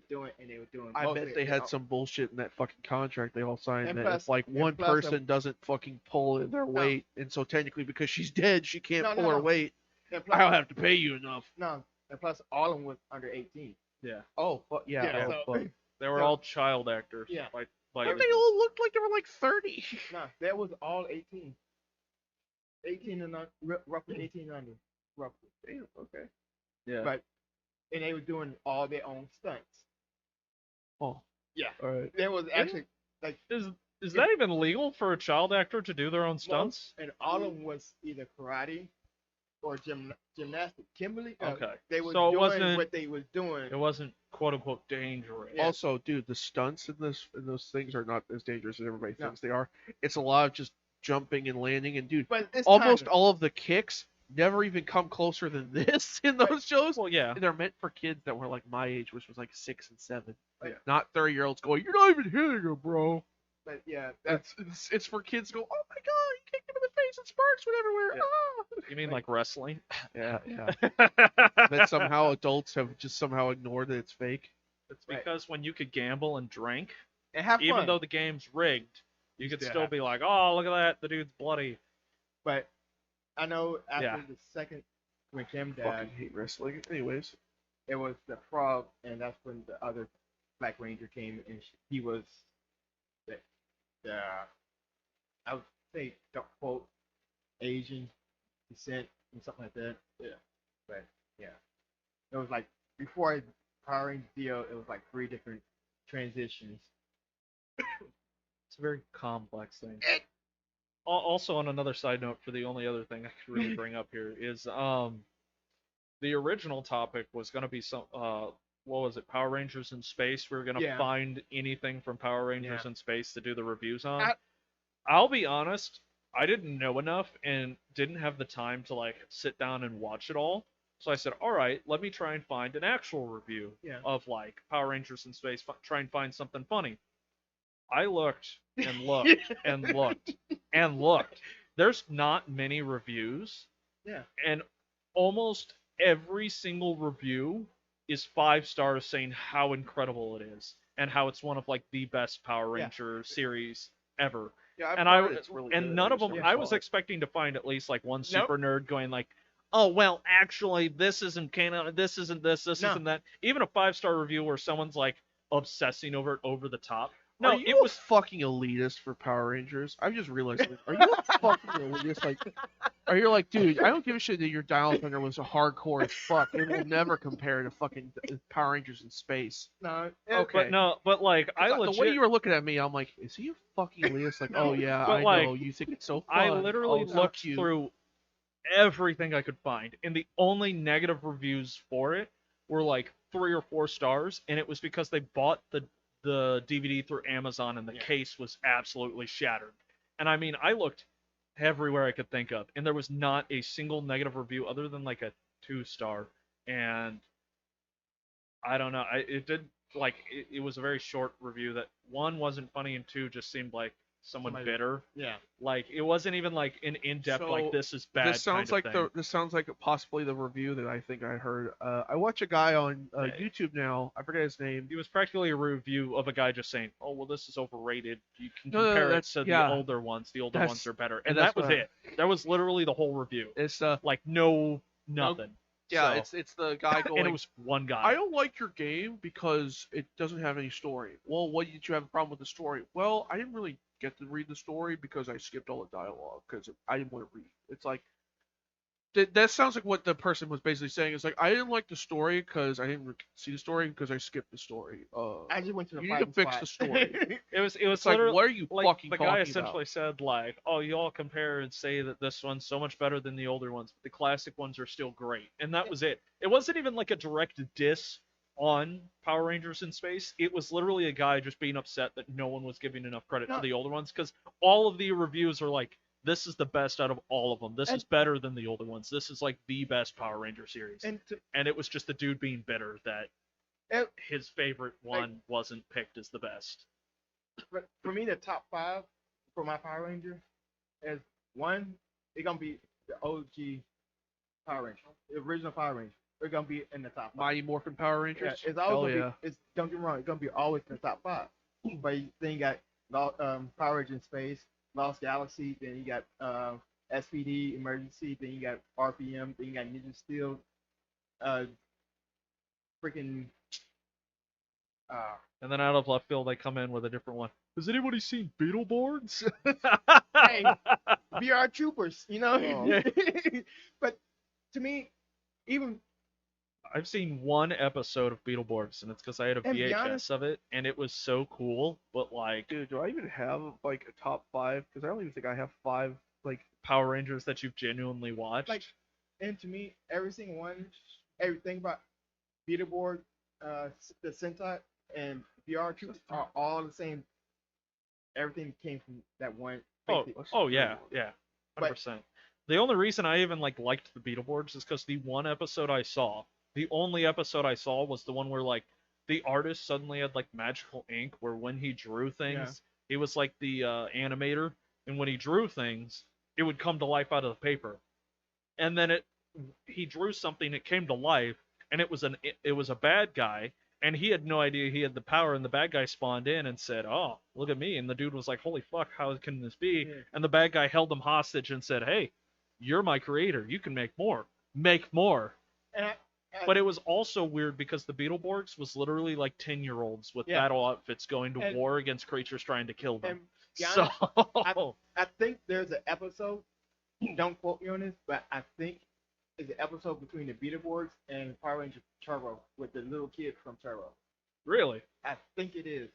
doing, and they were doing. I mostly bet they their had own- some bullshit in that fucking contract they all signed And that plus- if like and one plus person doesn't fucking pull in their weight, and so technically because she's dead, she can't No, pull no, her no. weight. And plus, I don't have to pay you enough. no, and plus all of them was under 18. Yeah, Oh, yeah. Yeah, oh, so- fuck. they were So- all child actors. Yeah. Like But they all looked like they were like 30. No, that was all 18. 18 and roughly 18 and under, roughly. Damn, okay. yeah. But and they were doing all their own stunts. Oh. Yeah. All right. There was actually Is that even legal for a child actor to do their own stunts? and all of them was either karate or gymnastic. Kimberly, Okay. they was So it doing wasn't what they was doing. it wasn't quote unquote dangerous. Yeah. Also, dude, the stunts in those things are not as dangerous as everybody No. thinks they are. It's a lot of just jumping and landing, and dude, But it's almost timing. all of the kicks never even come closer than this in those shows. Well, yeah. And they're meant for kids that were like my age, which was like 6 and 7. Yeah. Not 30-year-olds going, "You're not even hitting him, bro." But yeah, that's It's for kids to go, "Oh my god, you kicked him in the face and sparks went everywhere." Yeah. Ah! You mean like wrestling? Yeah, yeah. That somehow adults have just somehow ignored that it's fake. It's because when you could gamble and drink, and have even fun. though the game's rigged, you could Yeah. still be like, "Oh, look at that, the dude's bloody." But I know after Yeah. the second when Kim died, Fucking hate wrestling. Anyways, it was the frog, and that's when the other Black Ranger came, and he was the I would say don't quote Asian descent and something like that. Yeah. But yeah, it was like before Power Rangers deal, it was like 3 different transitions. It's a very complex thing. Also, on another side note, for the only other thing I could really bring up here is the original topic was gonna be some what was it, Power Rangers in space. We were gonna Yeah. find anything from Power Rangers Yeah. in space to do the reviews on. I- I'll be honest, I didn't know enough and didn't have the time to like sit down and watch it all. So I said, all right, let me try and find an actual review Yeah. of like Power Rangers in space. Try and find something funny. I looked and looked and looked and looked. There's not many reviews. Yeah. And almost every single review is 5 stars saying how incredible it is and how it's one of like the best Power Yeah. Ranger series ever. yeah, I've And heard it's really and good. none of just them never I saw was it. expecting to find at least like one Nope. super nerd going like, "Oh, well, actually this isn't canon, this isn't this No. isn't that." Even a 5-star review where someone's like obsessing over it over the top. No, Are you it was fucking elitist for Power Rangers? I've just realized. Are you a fucking elitist? Like, are you like, dude? I don't give a shit that your Dial Thunder was a hardcore as fuck. It will never compare to fucking Power Rangers in space. No. Okay. but like I The legit way you were looking at me, I'm like, is he a fucking elitist? Like, oh yeah, But, I like, know. You think it's so fun. I literally Oh, it's so looked cute. through everything I could find, and the only negative reviews for it were like 3 or 4 stars, and it was because they bought the DVD through Amazon, and the Yeah. case was absolutely shattered. And I mean, I looked everywhere I could think of, and there was not a single negative review other than like a 2-star. And I don't know, it did like it was a very short review that one wasn't funny and two just seemed like someone Somebody- bitter. Yeah. Like it wasn't even like an in-depth So, like this is bad. This sounds kind like of thing. this sounds like possibly the review that I think I heard. I watch a guy on Yeah. YouTube now. I forget his name. It was practically a review of a guy just saying, "Oh well, this is overrated. You can No, compare it that's- to yeah. the older ones. The older That's- ones are better." and And that's that was what I- it. That was literally the whole review. It's Like no nothing. yeah, So- it's the guy going. and it was one guy. I don't like your game because it doesn't have any story. Well, what did you have a problem with the story? Well, I didn't really get to read the story because I skipped all the dialogue because I didn't want to read. It's like that sounds like what the person was basically saying. It's like I didn't like the story because I didn't see the story because I skipped the story. I just went to the You need to fighting fix spot. the story. It was It's like, literally what are you like fucking the talking guy about? essentially said like, "Oh, you all compare and say that this one's so much better than the older ones, but the classic ones are still great." And that was it. It wasn't even like a direct diss on Power Rangers in space. It was literally a guy just being upset that no one was giving enough credit No. to the older ones because all of the reviews are like, "This is the best out of all of them. This is better than the older ones. This is like the best Power Ranger series." And And it was just the dude being bitter that it, his favorite one wasn't picked as the best. but for me, the top 5 for my Power Ranger is one. It's gonna be the OG Power Ranger, the original Power Ranger. They're gonna be in the top 5. Mighty Morphin Power Yeah, Rangers. it's Hell always yeah. gonna be. It's don't get me wrong. It's gonna be always in the top 5. But then you got Power Ranger in Space, Lost Galaxy. Then you got SPD Emergency. Then you got RPM. Then you got Ninja Steel. Freaking. And then out of left field, they come in with a different one. Has anybody seen Beetleborgs? Hey, VR Troopers. You know. Oh. But to me, even I've seen one episode of Beetleborgs, and it's because I had a And be VHS honest- of it, and it was so cool. But like Dude, do I even have like a top 5? Because I don't even think I have 5. Like, Power Rangers that you've genuinely watched. Like, And to me, every single one, everything about Beetleborg, the Sentai, and VR Troops are all the same. Everything came from that one. Oh, Basically. oh yeah, yeah, But 100%. The only reason I even like liked the Beetleborgs is because the one episode I saw, the only episode I saw was the one where like the artist suddenly had like magical ink, where when he drew Yeah. things, he was like the animator, and when he drew things, it would come to life out of the paper, and then he drew something, it came to life, and it was a bad guy, and he had no idea he had the power, and the bad guy spawned in and said, "Oh, look at me," and the dude was like, "Holy fuck, how can this be?" Yeah. And the bad guy held him hostage and said, "Hey, you're my creator, you can make more." And But it was also weird because the Beetleborgs was literally like 10-year-olds with Yeah. battle outfits going to And- war against creatures trying to kill them. and be So honest, I think there's an episode. Don't quote me on this, but I think it's an episode between the Beetleborgs and Power Ranger Turbo with the little kid from Turbo. really, I think it is.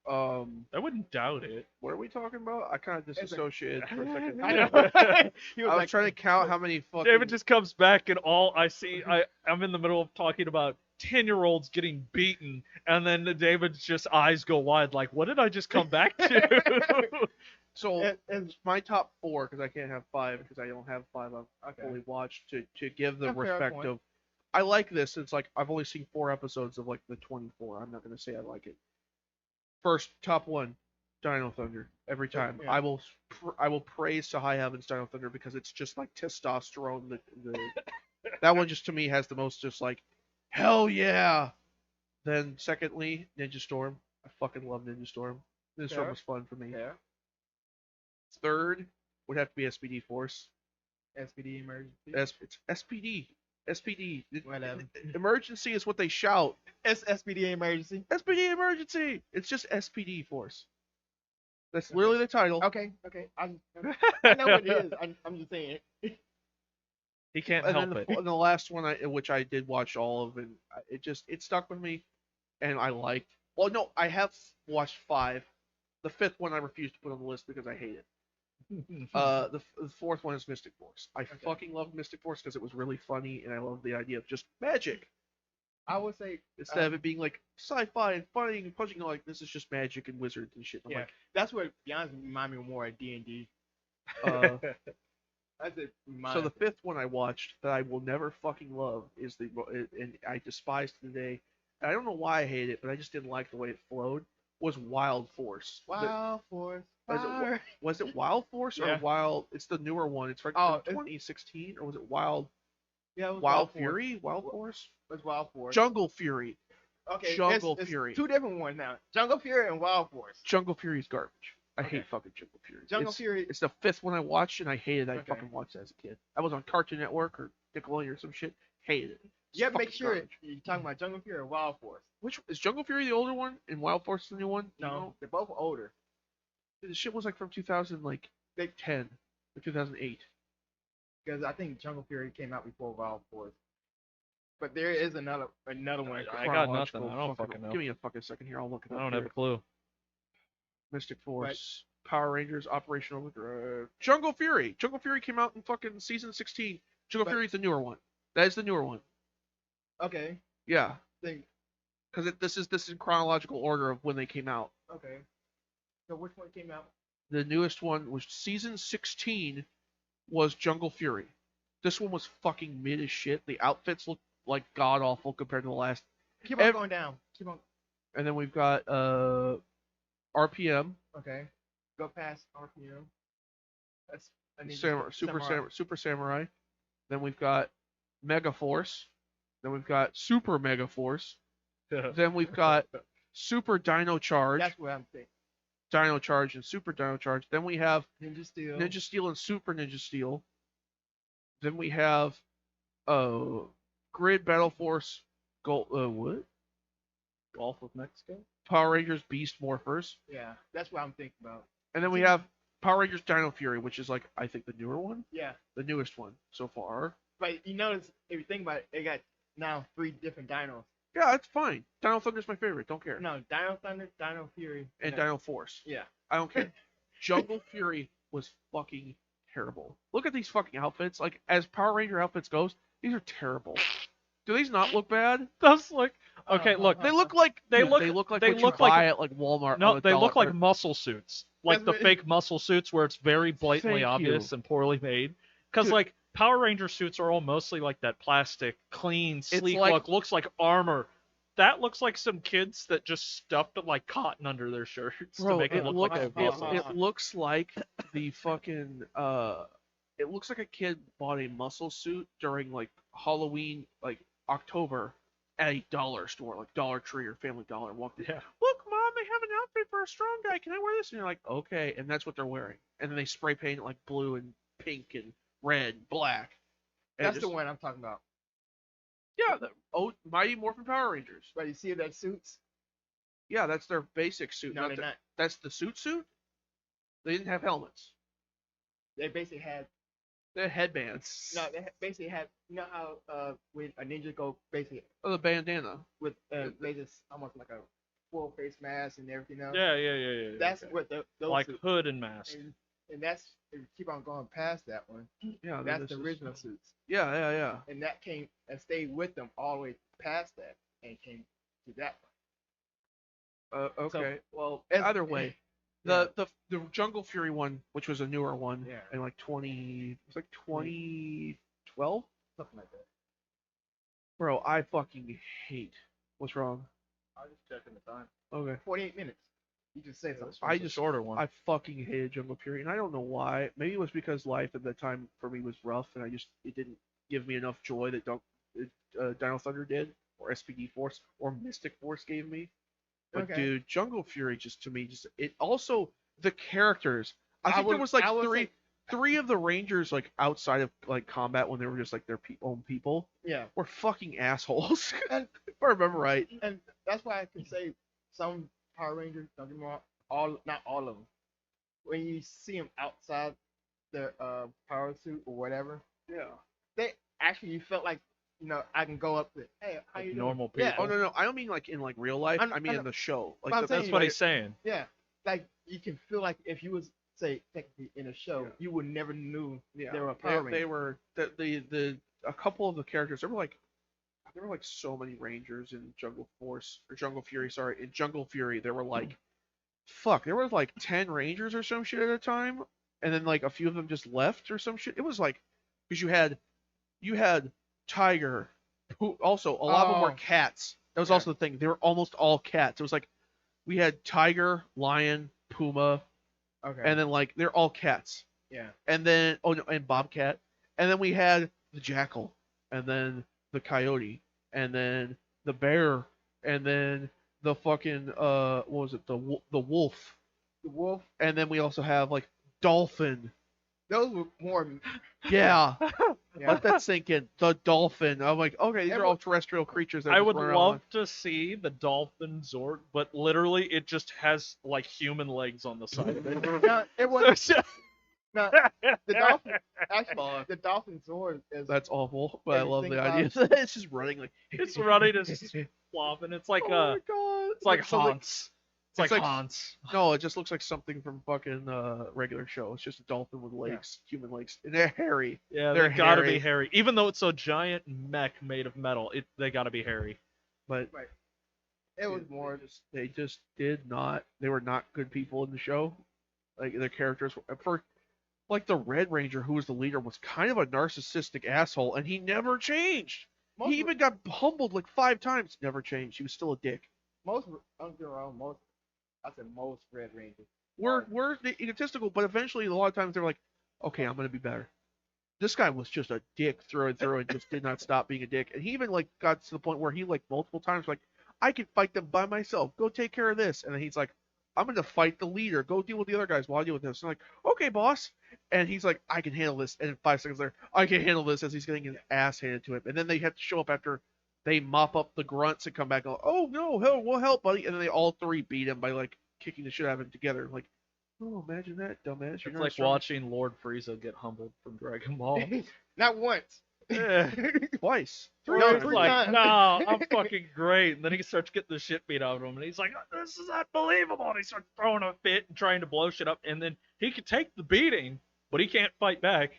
I wouldn't doubt it. What are we talking about? I kind of It's like- disassociated for a second. I know. He I was like, trying to count how many fucking. David just comes back and all I see, I'm in the middle of talking about 10-year-olds getting beaten, and then David's just eyes go wide, like, what did I just come back to? So and my top four, because I can't have five, because I don't have five I've okay. fully watched to give the A fair respect point. of. I like this. It's like I've only seen 4 episodes of like the 24. I'm not gonna say I like it. First, top one, Dino Thunder. Every time Yeah. I will praise to high heavens Dino Thunder because it's just like testosterone. The that one just to me has the most just like hell yeah. Then secondly, Ninja Storm. I fucking love Ninja Storm. Ninja Storm Fair. was fun for me. Yeah. Third would have to be SPD Force. SPD emergency. It's SPD. SPD. Whatever. Emergency is what they shout. It's SPD emergency. SPD emergency. It's just SPD Force. That's literally the title. Okay. I know what it is. I'm just saying. He can't And help then it. and the last one, which I did watch all of, and it stuck with me, and I liked. Well, no, I have watched 5. The 5th one I refused to put on the list because I hate it. The 4th one is Mystic Force. I fucking love Mystic Force because it was really funny, and I love the idea of just magic I would say instead of it being like sci-fi and funny and punching. Like this is just magic and wizards and shit. I'm yeah. That's what beyond remind me more of D&D. like, That's it. so the 5th one I watched that I will never fucking love is and I despised today. And I don't know why I hate it, but I just didn't like the way it flowed. Was Wild Force. Wild Force. Was Fire. Was it Wild Force or Yeah. Wild? It's the newer one. It's from Oh, it's- 2016, or was it Wild? Yeah, it was Wild Force. Fury? Wild Force? It was Wild Force. Jungle Fury. Okay, Jungle it's Fury. 2 different ones now. Jungle Fury and Wild Force. Jungle Fury is garbage. I Okay. hate fucking Jungle Fury. Jungle it's, Fury. It's the 5th one I watched, and I hated. I Okay. fucking watched it as a kid. I was on Cartoon Network or Nickelodeon or some shit. Hated it. It's You have to make fucking sure garbage. you're talking about Jungle Fury or Wild Force. Which is Jungle Fury the older one and Wild Force the new one? Do you No, know? they're both older. The shit was like from 2010 or 2008. Because I think Jungle Fury came out before Wild Force. But there is another one. I got nothing. I don't fucking know. Give me a fucking second here. I'll look it I up. don't here. have a clue. Mystic Force, Power Rangers, Operation Overdrive, Jungle Fury. Jungle Fury came out in fucking season 16. Jungle But- Fury is the newer one. That is the newer one. Okay. Yeah, Think. because this is in chronological order of when they came out. Okay. So which one came out? The newest one was season 16 was Jungle Fury. This one was fucking mid as shit. The outfits look like god awful compared to the last. Keep on Ev- going down. Keep on. And then we've got RPM, Okay. Go past RPM. That's. I need Super Samurai. Then we've got Mega Force. Then we've got Super Mega Force. Then we've got Super Dino Charge. That's what I'm thinking. Dino Charge and Super Dino Charge. Then we have Ninja Steel. Ninja Steel and Super Ninja Steel. Then we have Grid Battle Force Gold what? Golf with Mexico? Power Rangers Beast Morphers. Yeah, that's what I'm thinking about. And then we have Power Rangers Dino Fury, which is like I think the newer one. Yeah, The newest one so far. but you notice if you think about it, they got now 3 different dinos. Yeah, it's fine. Dino Thunder's my favorite, don't care. No, Dino Thunder, Dino Fury, And Dino Force. Yeah. I don't care. Jungle Fury was fucking terrible. Look at these fucking outfits. Like as Power Ranger outfits goes, these are terrible. Do these not look bad? That's like okay. Look, They look like They look- they look like they what look you like- buy at like Walmart. no, on a they look dollar- like muscle suits, like That's the what- fake muscle suits where it's very blatantly Thank obvious you. and poorly made. Because Dude. like Power Ranger suits are all mostly like that plastic, clean, sleek like- look. Looks like armor. That looks like some kids that just stuffed like cotton under their shirts to Bro, make it them look looks like they have muscles. it looks like the fucking it looks like a kid bought a muscle suit during like Halloween, like October, at a dollar store, like Dollar Tree or Family Dollar. And walked in. Yeah. Look, Mom, they have an outfit for a strong guy. Can I wear this? And you're like, okay, and that's what they're wearing. And then they spray paint it like blue and pink and red, black. And That's just- the one I'm talking about. Yeah, Mighty Morphin Power Rangers. But you see that suits? Yeah, that's their basic suit. No, not they're the- not. That's the suit. They didn't have helmets. They basically had They had headbands. basically had you know how when a ninja go basically Oh, the bandana. with they just almost like a full face mask and everything else. Yeah. That's okay. what those like suits. hood and mask. And that's if you keep on going past that one. Yeah, That's this the is- original suits, Yeah. and that came and stayed with them all the way past that and came to that one. Okay. well, as- either way, the Jungle Fury one, which was a newer one, Yeah. in like 2012. Something like that. Bro, I fucking hate. What's wrong? I was just checking the time. Okay. 48 minutes. You just said something. I It's a just shorter one. I fucking hated Jungle Fury, and I don't know why. Maybe it was because life at that time for me was rough, and it didn't give me enough joy that Dino Thunder did, or SPD Force, or Mystic Force gave me. But Okay. dude, Jungle Fury just to me it also the characters. I I think there would- was like I would three of the Rangers like outside of like combat when they were just like their own people Yeah, were fucking assholes. And- if I remember right. and that's why I can say some Power Rangers, don't get me wrong, not all of them. When you see them outside their power suit or whatever, Yeah. they actually you felt like I can go up to hey how Like you normal doing? people. Oh no, I don't mean like in like real life. I mean I in the show. Like I'm the, saying, That's what he's saying. Yeah, like you can feel like if you was say technically in a show, Yeah. you would never knew yeah, they were a Power they Ranger. were the a couple of the characters. There were like so many Rangers in Jungle Force or Jungle Fury. Sorry, in Jungle Fury there were like there was like 10 Rangers or some shit at a time, and then like a few of them just left or some shit. It was like because you had Tiger, who also a lot of them were Oh. cats. That was Yeah. also the thing. They were almost all cats. It was like we had Tiger, Lion, Puma, Okay. and then like they're all cats. yeah. And then and Bobcat, and then we had the Jackal, and then the Coyote, and then the Bear, and then the fucking what was it, the Wolf, The wolf. and then we also have like Dolphin. Those were more. Yeah, Yeah. let that sink in. The Dolphin. I'm like, okay, these are all terrestrial creatures. That I just would run around love to see the dolphin Zord, but literally it just has like human legs on the side of it. No, it was no. The dolphin. Actually, Fuck. the dolphin Zord is. That's awful, but I Hey, love think the about- idea. It's just running like. It's running, it's just flopping. It's like oh my god! it's like So, Hans. It's like like- Hans. No, it just looks like something from fucking regular show. It's just a dolphin with legs, human legs, and they're hairy. Yeah, They're they gotta hairy. be hairy. Even though it's a giant mech made of metal, they gotta be hairy. But It was more. they just did not. They were not good people in the show. Like their characters for like the Red Ranger, who was the leader, was kind of a narcissistic asshole, and he never changed. Most, He even got humbled like 5 times. Never changed. He was still a dick. most. I'm getting wrong. Most. I said most Red Rangers. We're egotistical, but eventually a lot of times they're like, okay, I'm gonna be better. This guy was just a dick through and through and just did not stop being a dick. And he even like got to the point where he like multiple times like, I can fight them by myself. Go take care of this. And then he's like, I'm gonna fight the leader. Go deal with the other guys while I deal with this. And I'm like, okay, boss. And he's like, I can handle this. And then 5 seconds later, I can handle this as he's getting his ass handed to him. And then they have to show up after they mop up the grunts and come back and go, oh no, hell, we'll help, buddy. And then they all 3 beat him by like kicking the shit out of him together. Like, oh, imagine that, dumbass. It's You're not like strong. watching Lord Frieza get humbled from Dragon Ball. Not once. Twice. 3 No, He's times. 3 like, times. no, I'm fucking great. And then he starts getting the shit beat out of him, and he's like, this is unbelievable. And he starts throwing a fit and trying to blow shit up, and then he could take the beating, but he can't fight back.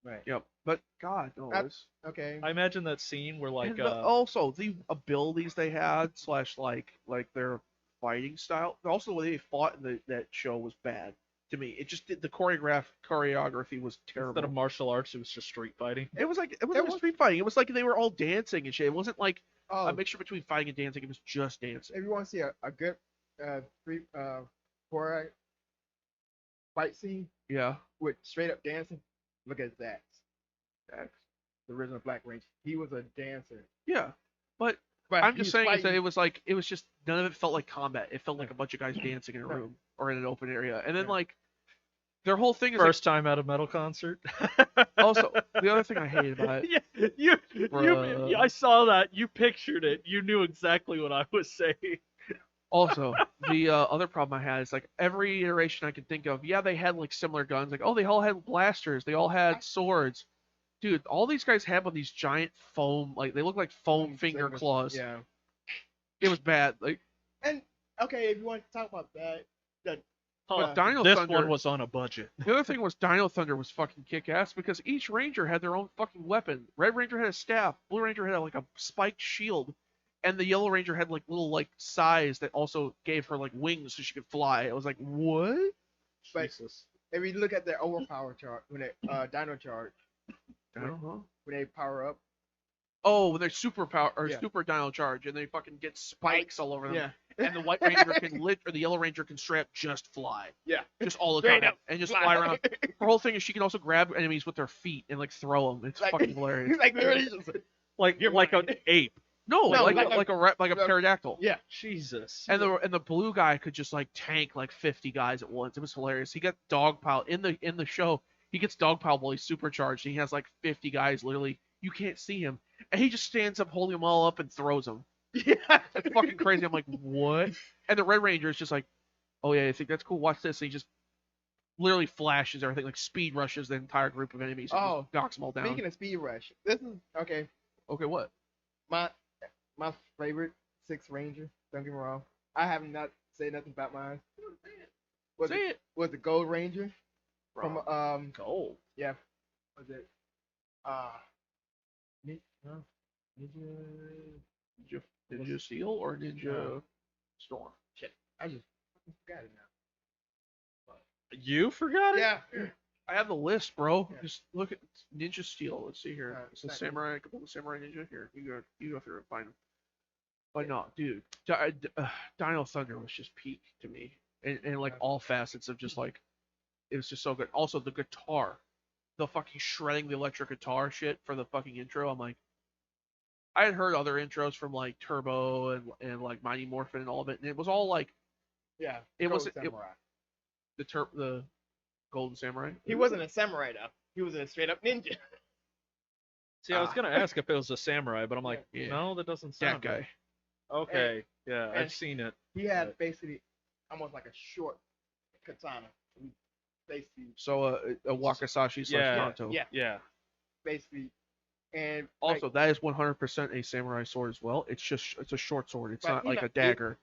Right. Yep. But God knows. Okay. I imagine that scene where like And also the abilities they had slash like their fighting style. Also the way they fought in that show was bad to me. It just did the choreography was terrible. instead of martial arts, it was just street fighting. It was like street fighting. It was like they were all dancing and shit. It wasn't like Oh, a mixture between fighting and dancing. It was just dancing. if you want to see a good street horror fight scene Yeah. with straight up dancing, look at Zax. Zax, the original Black Ranger. He was a dancer. Yeah. But But I'm he just was saying is that fighting- it was just none of it felt like combat. It felt like a bunch of guys dancing in a room or in an open area. And then Yeah. like their whole thing is like, First time at a metal concert. also the other thing I hated about it. yeah, Bruh. I saw that. You pictured it. You knew exactly what I was saying. Also, the other problem I had is like every iteration I could think of, yeah, they had like similar guns. Like, oh, they all had blasters, they all had swords. Dude, all these guys have with these giant foam, like they look like foam finger fingers. claws. Yeah. It was bad. Like, And okay, if you want to talk about that, but Dino This Thunder. one was on a budget. The other thing was Dino Thunder was fucking kick ass because each Ranger had their own fucking weapon. Red Ranger had a staff, Blue Ranger had like a spiked shield, and the Yellow Ranger had like little like sais that also gave her like wings so she could fly. I was like, what? But Jesus. if you look at their overpower chart, when they Dino charge, I don't know. when they power up, Oh, when they're super power or Yeah. super Dino charge and they fucking get spikes all over them. yeah, And the White Ranger can or the Yellow Ranger can straight up just fly. yeah, Just all the Straight time. up And just fly around. Her whole thing is she can also grab enemies with her feet and like throw them. It's Like- fucking hilarious. like literally just, Like You're like right. an ape. No, No, like like a pterodactyl. yeah. Jesus. And the blue guy could just like tank like 50 guys at once. It was hilarious. He got dogpiled in the show. He gets dogpiled while he's supercharged. And he has like 50 guys literally. You can't see him, and he just stands up, holding them all up, and throws them. Yeah. It's fucking crazy. I'm like, what? And the Red Ranger is just like, oh yeah, I think that's cool. Watch this. And he just literally flashes everything, like speed rushes the entire group of enemies. And Oh, just knocks them all down. Speaking of speed rush, this is okay. Okay, what? My favorite Sixth Ranger. Don't get me wrong. I have not said nothing about mine. Was Say it it. was the Gold Ranger from Bro. Gold. yeah. Was it Ninja? Ninja Steel or Ninja Storm? Shit, I just forgot it now. You forgot it? Yeah. I have the list, bro. Yeah. Just look at Ninja Steel. Let's see here. Alright, It's a thank samurai. The samurai ninja. Here, you go through and find him. But no, dude, Dino Thunder was just peak to me, and like Yeah. all facets of just like, it was just so good. Also the guitar, the fucking shredding the electric guitar shit for the fucking intro. I'm like, I had heard other intros from like Turbo and like Mighty Morphin and all of it, and it was all like Yeah. It Gold wasn't- it- samurai. the Golden Samurai. He wasn't a samurai though. He was a straight up ninja. See, I was gonna ask if it was a samurai, but I'm like, Yeah. no, that doesn't That sound guy. right. Okay, yeah, and- I've seen it. He had basically almost like a short katana. He basically, So a Wakasashi slash Yeah. Naruto. yeah, Yeah, basically, and Also, like, that is 100% a samurai sword as well. It's a short sword. It's But not you like know, a dagger.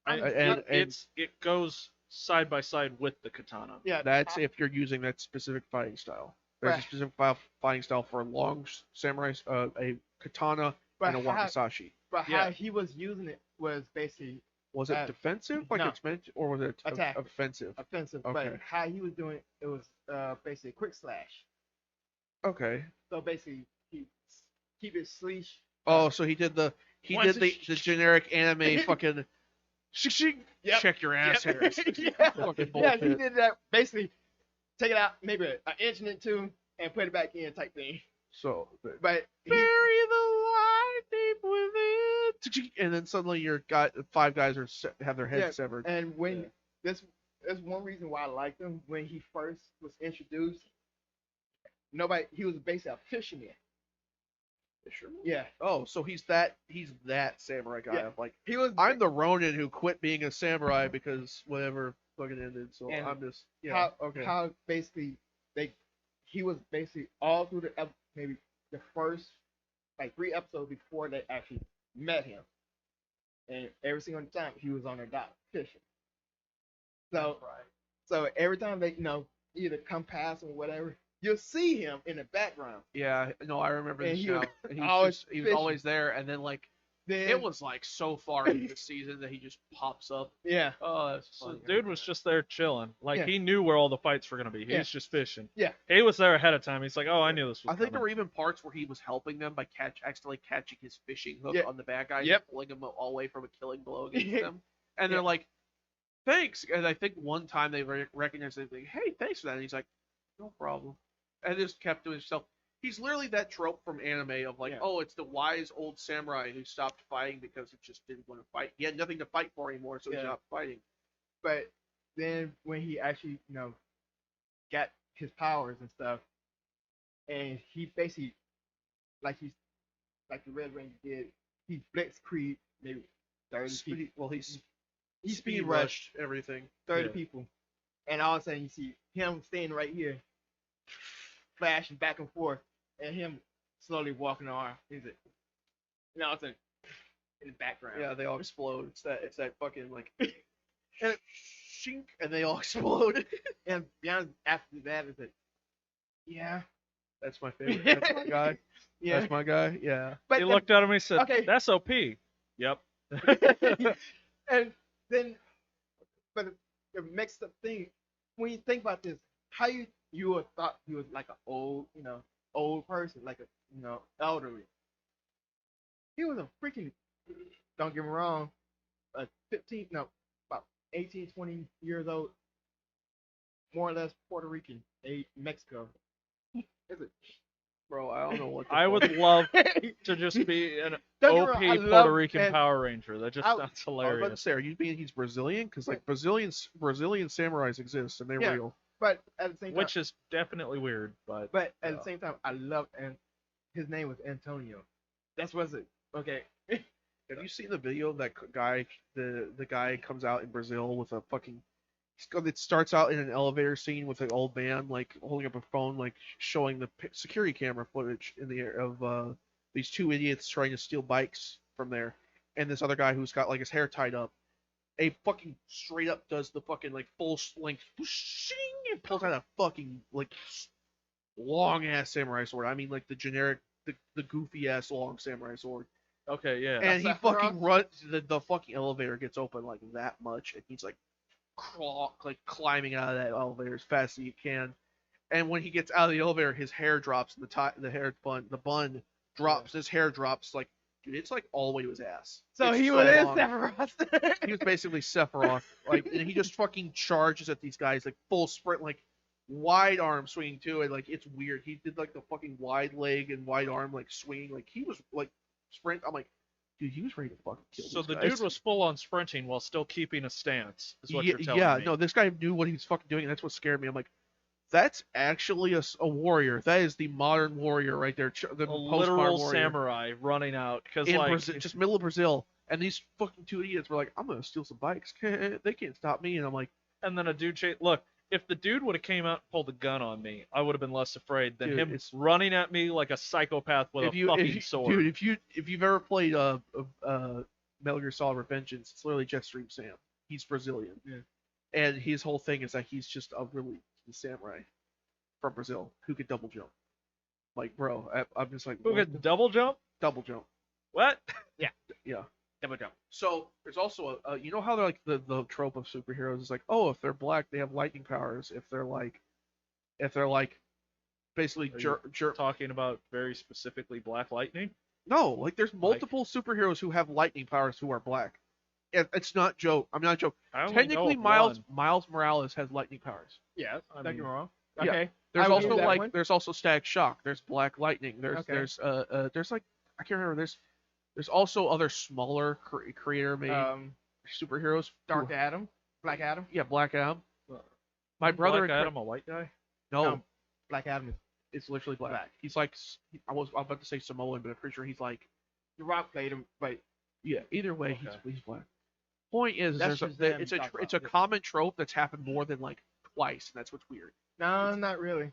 it goes side by side with the katana. yeah, That's if you're using that specific fighting style. There's a Right. specific fighting style for a long samurai, a katana, but and a how, Wakasashi. but Yeah. how he was using it was basically Was it Uh, defensive like no. it's meant, or was it Attack. offensive? offensive. Okay. But how he was doing it was basically a quick slash. Okay. So basically, he keep his sleeve. Oh, so he did the Once the generic anime fucking Yep. check your ass Yep. hairs. yeah. Fucking Yeah, he bullshit. did that. Basically, take it out maybe an inch and two, and put it back in type thing. So But he, bury the light deep within, and then suddenly your guy, 5 guys are have their heads Yeah, severed. and when Yeah. that's one reason why I liked him when he first was introduced. He was basically a fisherman. Yeah, Oh, so he's that samurai guy. Yeah. I'm like, he was. I'm the Ronin who quit being a samurai because whatever fucking ended. So And I'm just okay. How basically he was basically all through maybe the first like 3 episodes before they actually met him, and every single time he was on a dock fishing. So every time they either come past or whatever, you'll see him in the background. Yeah, no, I remember And this he now. was And always he was fishing. always there, and then like Then it was like so far into the season that he just pops up. yeah, Oh, that's So funny. the dude was just there chilling. Like, Yeah. he knew where all the fights were going to be. He Yeah. was just fishing. Yeah. He was there ahead of time. He's like, oh, I knew this was I think there coming. were even parts where he was helping them by accidentally catching his fishing hook Yeah. on the bad guy Yep. and pulling him all the way from a killing blow against Yeah. them. And they're like, thanks. And I think one time they recognized it, like, hey, thanks for that. And he's like, no problem. And just kept to himself. He's literally that trope from anime of like, Yeah. oh, it's the wise old samurai who stopped fighting because he just didn't want to fight. He had nothing to fight for anymore, so he Yeah. stopped fighting. but then when he actually, got his powers and stuff, and he basically, like the Red Ranger did, he blitzkrieg maybe 30 people. He Speed rushed everything. 30 Yeah. people, and all of a sudden you see him standing right here, flashing back and forth, and him slowly walking on. He's like, and all of a sudden, in the background. Yeah, they all explode. It's that fucking like, and it, shink, and they all explode. And beyond after that is it, yeah, That's my favorite. That's my guy. yeah. That's my guy. Yeah. But He the- looked at him and he said, Okay. that's OP. Yep. and then, but the mixed up thing, when you think about this, how you would thought he was like an old person, like a elderly. He was a freaking, don't get me wrong, a 15, no, about 18, 20 years old, more or less Puerto Rican, Mexico. Is it? Bro, I don't know what. I would love to just be an Don't OP get me wrong, I Puerto love- Rican and Power Ranger. That just I- sounds I was about to hilarious. say, are you mean he's Brazilian? Because like Brazilian samurais exist and they're Yeah. real. But at the same time, Which is definitely weird, but But at Yeah. the same time, I love, and his name was Antonio. That's what's it. Okay. Have you seen the video of that guy? The guy comes out in Brazil with a fucking. It starts out in an elevator scene with an old man like holding up a phone, like showing the security camera footage in the air of these two idiots trying to steal bikes from there, and this other guy who's got like his hair tied up. A fucking straight up does the fucking like full length, and pulls out a fucking like long ass samurai sword. I mean like the generic, the goofy ass long samurai sword. okay, yeah. And he Sephiroth? fucking runs. The fucking elevator gets open like that much, and he's like climbing out of that elevator as fast as he can. And when he gets out of the elevator, his hair drops. The bun drops. His hair drops like, dude, it's like all the way to his ass. So It's he was in long. Sephiroth. He was basically Sephiroth, like, and he just fucking charges at these guys like full sprint, like wide arm swinging too, and like it's weird. He did like the fucking wide leg and wide arm like swinging, like he was like sprint. I'm like, dude, he was ready to fucking kill. So these the guys. dude was full on sprinting while still keeping a stance, is what you're telling yeah, me. no, this guy knew what he was fucking doing, and that's what scared me. I'm like, that's actually a warrior. That is the modern warrior right there. The A postmodern literal warrior samurai running out. Because, in like, Brazil, just middle of Brazil. And these fucking two idiots were like, I'm gonna steal some bikes. They can't stop me. And I'm like, and then a dude look, if the dude would have came out and pulled a gun on me, I would have been less afraid than Dude, him it's- running at me like a psychopath with a fucking sword. dude, if you've ever played Metal Gear Solid Revengeance, it's literally Jetstream Sam. He's Brazilian. Yeah. And his whole thing is that he's just a really samurai from Brazil who could double jump. Like, bro, I'm just like, Who what could the- double jump? double jump. What? Yeah. Double jump. So there's also you know how they're like the trope of superheroes is like, oh, if they're black they have lightning powers. If they're like basically Are you talking about very specifically Black Lightning? no, like there's multiple superheroes who have lightning powers who are black. It's not joke. I'm not joking. I only know Technically, of Miles one. Miles Morales has lightning powers. Yeah, I don't get mean- me wrong. Yeah. Okay. There's I would also do that like one. there's also Static Shock. There's Black Lightning. There's Okay. there's like I can't remember. There's also other smaller creator made superheroes. Dark Adam, Black Adam. Yeah, Black Adam. My brother. Black Adam, a white guy? No, No. Black Adam is it's literally black. black. He's like I'm about to say Samoan, but I'm pretty sure he's like The Rock played him, but yeah. Either way, Okay. he's black. Point is, That's there's Shazam it's you talk it's a about. common trope that's happened more than like twice, and that's what's weird. no, not really.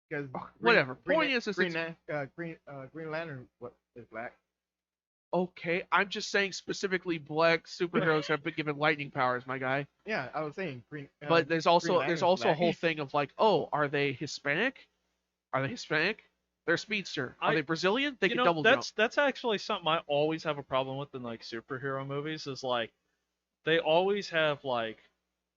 Because Whatever. Point is, Green Lantern what is black. Okay, I'm just saying specifically black superheroes have been given lightning powers, my guy. Yeah, I was saying Green. But there's Green also Lantern's a black. whole thing of like, oh, are they Hispanic? Are they Hispanic? They're a speedster. Are I they Brazilian? They you can know double jump. that's actually something I always have a problem with in like superhero movies is like they always have like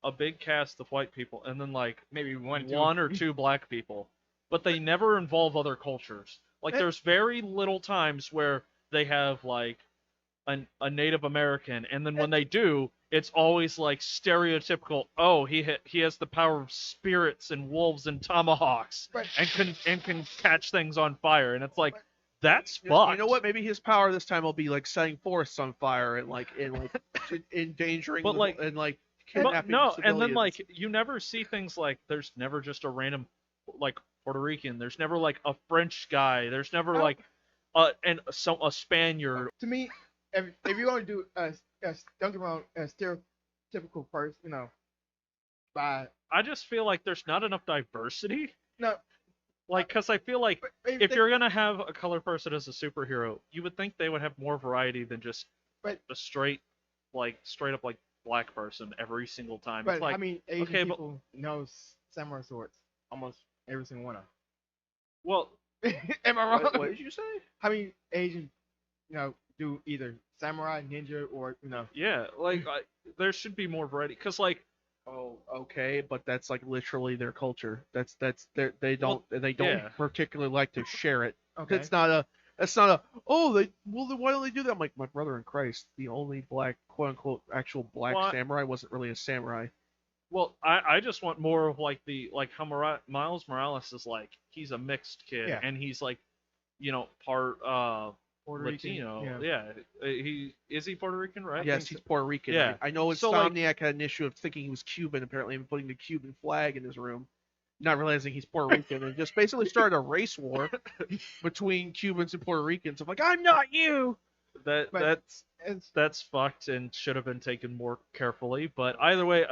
a big cast of white people and then like Maybe one, two. one or two black people, but they never involve other cultures. Like Eh, there's very little times where they have like a Native American, and then when they do, it's always like stereotypical. Oh, he has the power of spirits and wolves and tomahawks, But and can catch things on fire, and it's like but that's You fucked. know what? Maybe his power this time will be like setting forests on fire and like endangering But like, and like but kidnapping no, civilians. and then like you never see things like there's never just a random like Puerto Rican. There's never like a French guy. There's never no, like a Spaniard. to me, if you want to do don't get me wrong, a stereotypical person, by I just feel like there's not enough diversity. no, Like, because I feel like but if you're gonna have a color person as a superhero, you would think they would have more variety than just but a straight up like black person every single time. but It's like, I mean, Asian okay, but people know samurai swords, almost every single one of well, them. Am I wrong? What did you say? How many Asian, do either samurai, ninja, or yeah, like there should be more variety. Because like, Oh, okay, but that's like literally their culture. They well, don't yeah, particularly like to share it. Okay. That's not a oh they well then why don't they do that? I'm like my brother in Christ, the only black quote unquote actual black well, samurai wasn't really a samurai. I just want more of like the like how Miles Morales is like he's a mixed kid Yeah. and he's like, part Puerto Rican, Latino. yeah. He is he Puerto Rican, right? Yes, think he's Puerto Rican. Yeah. I know So, like- Insomniac had an issue of thinking he was Cuban apparently and putting the Cuban flag in his room, not realizing he's Puerto Rican and just basically started a race war between Cubans and Puerto Ricans. I'm like, I'm not you. That But it's that's fucked and should have been taken more carefully. But either way,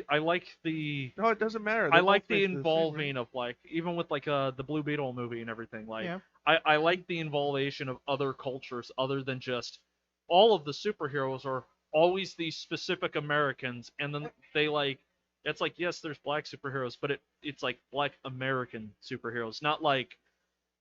I like the No, it doesn't matter. I They're like both the basically same involving of like even with like the Blue Beetle movie and everything. Like Yeah. I like the involvation of other cultures other than just all of the superheroes are always these specific Americans, and then they like it's like yes, there's black superheroes, but it's like black American superheroes, not like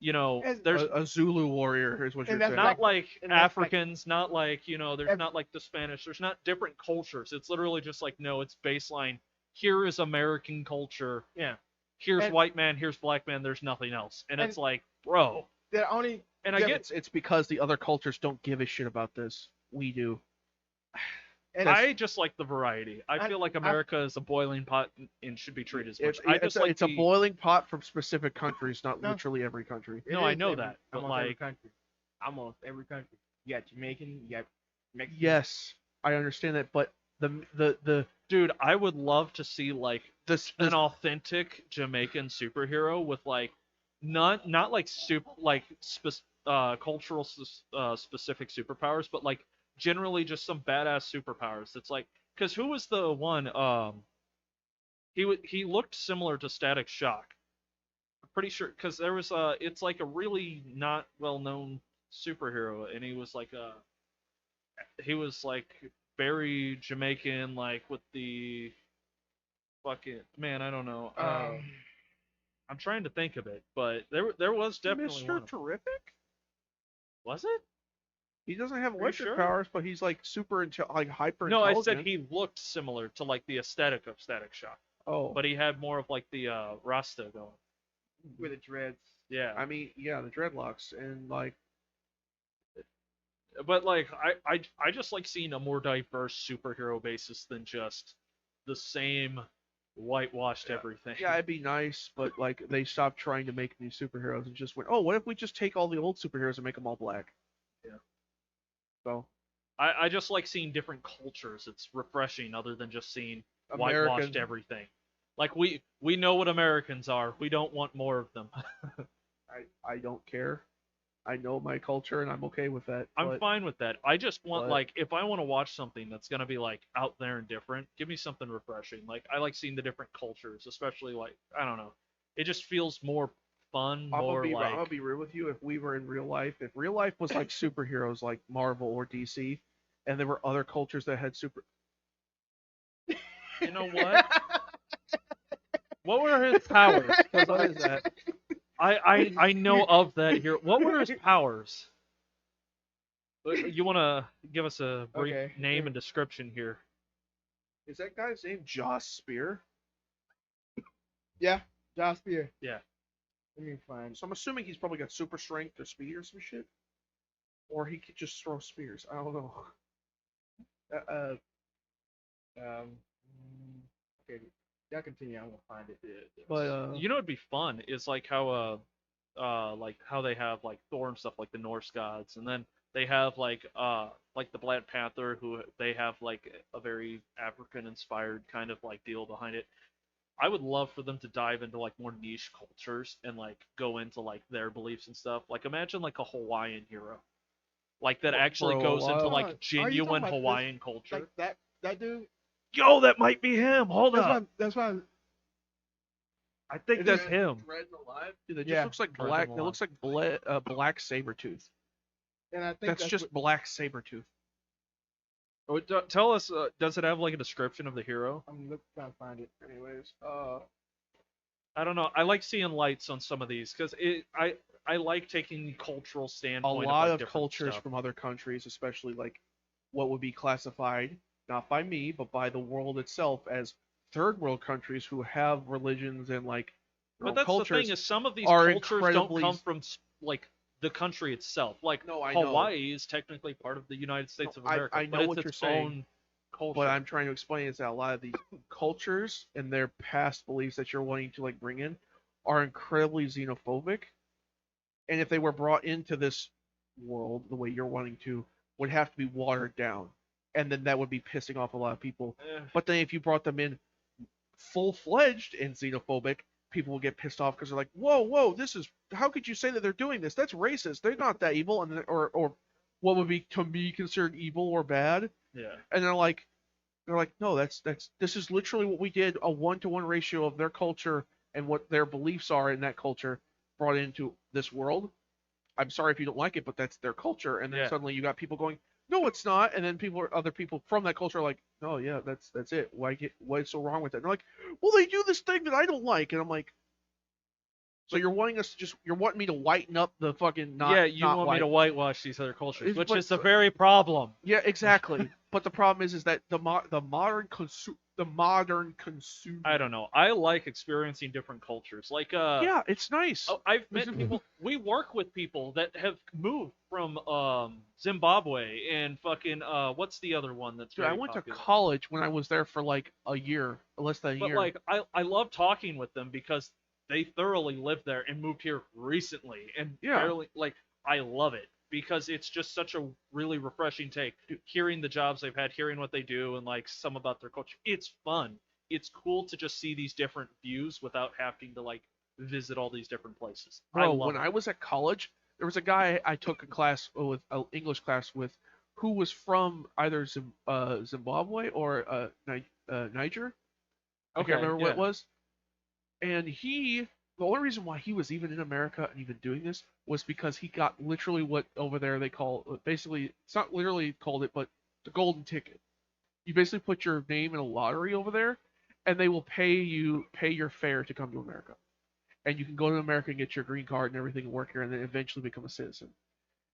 As- there's a Zulu warrior is what And you're that's saying. not like and that's like- Africans, not like there's Ev- not like the Spanish. There's not different cultures. It's literally just like no, it's baseline. Here is American culture. yeah. Here's And- white man. Here's black man. There's nothing else. And And- it's like, bro. The only And I yeah, get. It's because the other cultures don't give a shit about this. We do. and I just like the variety. I I- feel like I- America is a boiling pot and should be treated as much. It's, I just like it's a the- boiling pot from specific countries, not No. literally every country. it No, I is know every- that, but, almost every like- country. Almost every country. You got Jamaican, you got Mexican. Yes, I understand that, but the Dude, I would love to see like this an authentic Jamaican superhero with like not like cultural specific superpowers, but like generally just some badass superpowers. It's like because who was the one? He looked similar to Static Shock. I'm pretty sure because there was it's like a really not well known superhero, and he was like very Jamaican, like with the fucking man. I don't know. I'm trying to think of it, but there was definitely one. Mr. Terrific. Was it? He doesn't have you electric sure? powers, but he's like like hyper. No, I intelligent. said he looked similar to like the aesthetic of Static Shock, Oh, but he had more of like the Rasta going. with the dreads. Yeah, I mean, yeah, the dreadlocks and like but like I just like seeing a more diverse superhero basis than just the same whitewashed everything. yeah, it'd be nice, but like they stopped trying to make new superheroes and just went, oh, what if we just take all the old superheroes and make them all black? Yeah. So I just like seeing different cultures. It's refreshing, other than just seeing American, whitewashed everything. Like we know what Americans are. We don't want more of them. I don't care. I know my culture and I'm okay with that. I'm but fine with that. I just want but- like if I want to watch something that's gonna be like out there and different, give me something refreshing. Like I like seeing the different cultures, especially like I don't know. It just feels more fun, I'm more I'm like gonna be real with you. If we were in real life, if real life was like superheroes, like Marvel or DC, and there were other cultures that had super, you know what? What were his powers? Because what is that? I know of that here. What were his powers? You want to give us a brief Okay. name and description here? Is that guy's name Joss Spear? Yeah, Josh Spear. Yeah. Let me find. So I'm assuming he's probably got super strength or speed or some shit, or he could just throw spears. I don't know. Uh, Um. Okay. Y'all continue. I'm gonna find it. but You know, it'd be fun is like how they have like Thor and stuff like the Norse gods, and then they have like the Black Panther, who they have like a very African inspired kind of like deal behind it. I would love for them to dive into like more niche cultures and like go into like their beliefs and stuff. Like imagine like a Hawaiian hero, like that actually bro, goes into Hold like on. Are you talking genuine about this- Hawaiian culture. Like that dude. Yo, that might be him. Hold That's up, why. That's why. I think It that's is- him. Dread and Alive. Dude, it just Yeah. looks like Dread black. and It looks like Black Sabretooth. And I think That's just Black Sabretooth. Oh, tell us, does it have like a description of the hero? I'm trying to find it. Anyways, I don't know. I like seeing lights on some of these because I like taking the cultural a standpoint. lot like, of different cultures stuff. from other countries, especially like what would be classified not by me but by the world itself as third world countries who have religions and like their But own that's the cultures. thing is some of these are cultures don't incredibly- come from like the country itself. Like No, I know. Hawaii is technically part of the United States No, of America, I but know it's what you're its saying, own culture. What I'm trying to explain is that a lot of these cultures and their past beliefs that you're wanting to like bring in are incredibly xenophobic, and if they were brought into this world the way you're wanting to, would have to be watered down, and then that would be pissing off a lot of people. Eh, But then if you brought them in full-fledged and xenophobic, people will get pissed off because they're like, whoa, whoa, this is, how could you say that they're doing this? That's racist. They're not that evil, and or what would be to me considered evil or bad. yeah. And they're like, no, this is literally what we did, a 1-to-1 ratio of their culture and what their beliefs are in that culture brought into this world. I'm sorry if you don't like it, but that's their culture. And then Yeah. suddenly you got people going, no, it's not. And then other people from that culture are like, no, yeah, that's it. What's so wrong with it? And they're like, well, they do this thing that I don't like. And I'm like, so you're wanting me to whiten up the fucking not. Yeah, you not want white. me to whitewash these other cultures, which But- is the very problem. Yeah, exactly. But the problem is that the modern consumer. I don't know. I like experiencing different cultures. Like Yeah, it's nice. I've met people. We work with people that have moved from Zimbabwe and fucking what's the other one that's Dude, I very went popular? to college when I was there for like a year, less than a But year. like I love talking with them because they thoroughly lived there and moved here recently and Yeah. barely like I love it because it's just such a really refreshing take. Hearing the jobs they've had, hearing what they do and like some about their culture. It's fun. It's cool to just see these different views without having to like visit all these different places. I Bro, love when it. I was at college, there was a guy I took a class with, an English class with, who was from either Zimbabwe or Niger. I Okay, can't remember what yeah. it was. And the only reason why he was even in America and even doing this was because he got literally what over there they call, basically, it's not literally called it, but the golden ticket. You basically put your name in a lottery over there, and they will pay your fare to come to America. And you can go to America and get your green card and everything and work here, and then eventually become a citizen.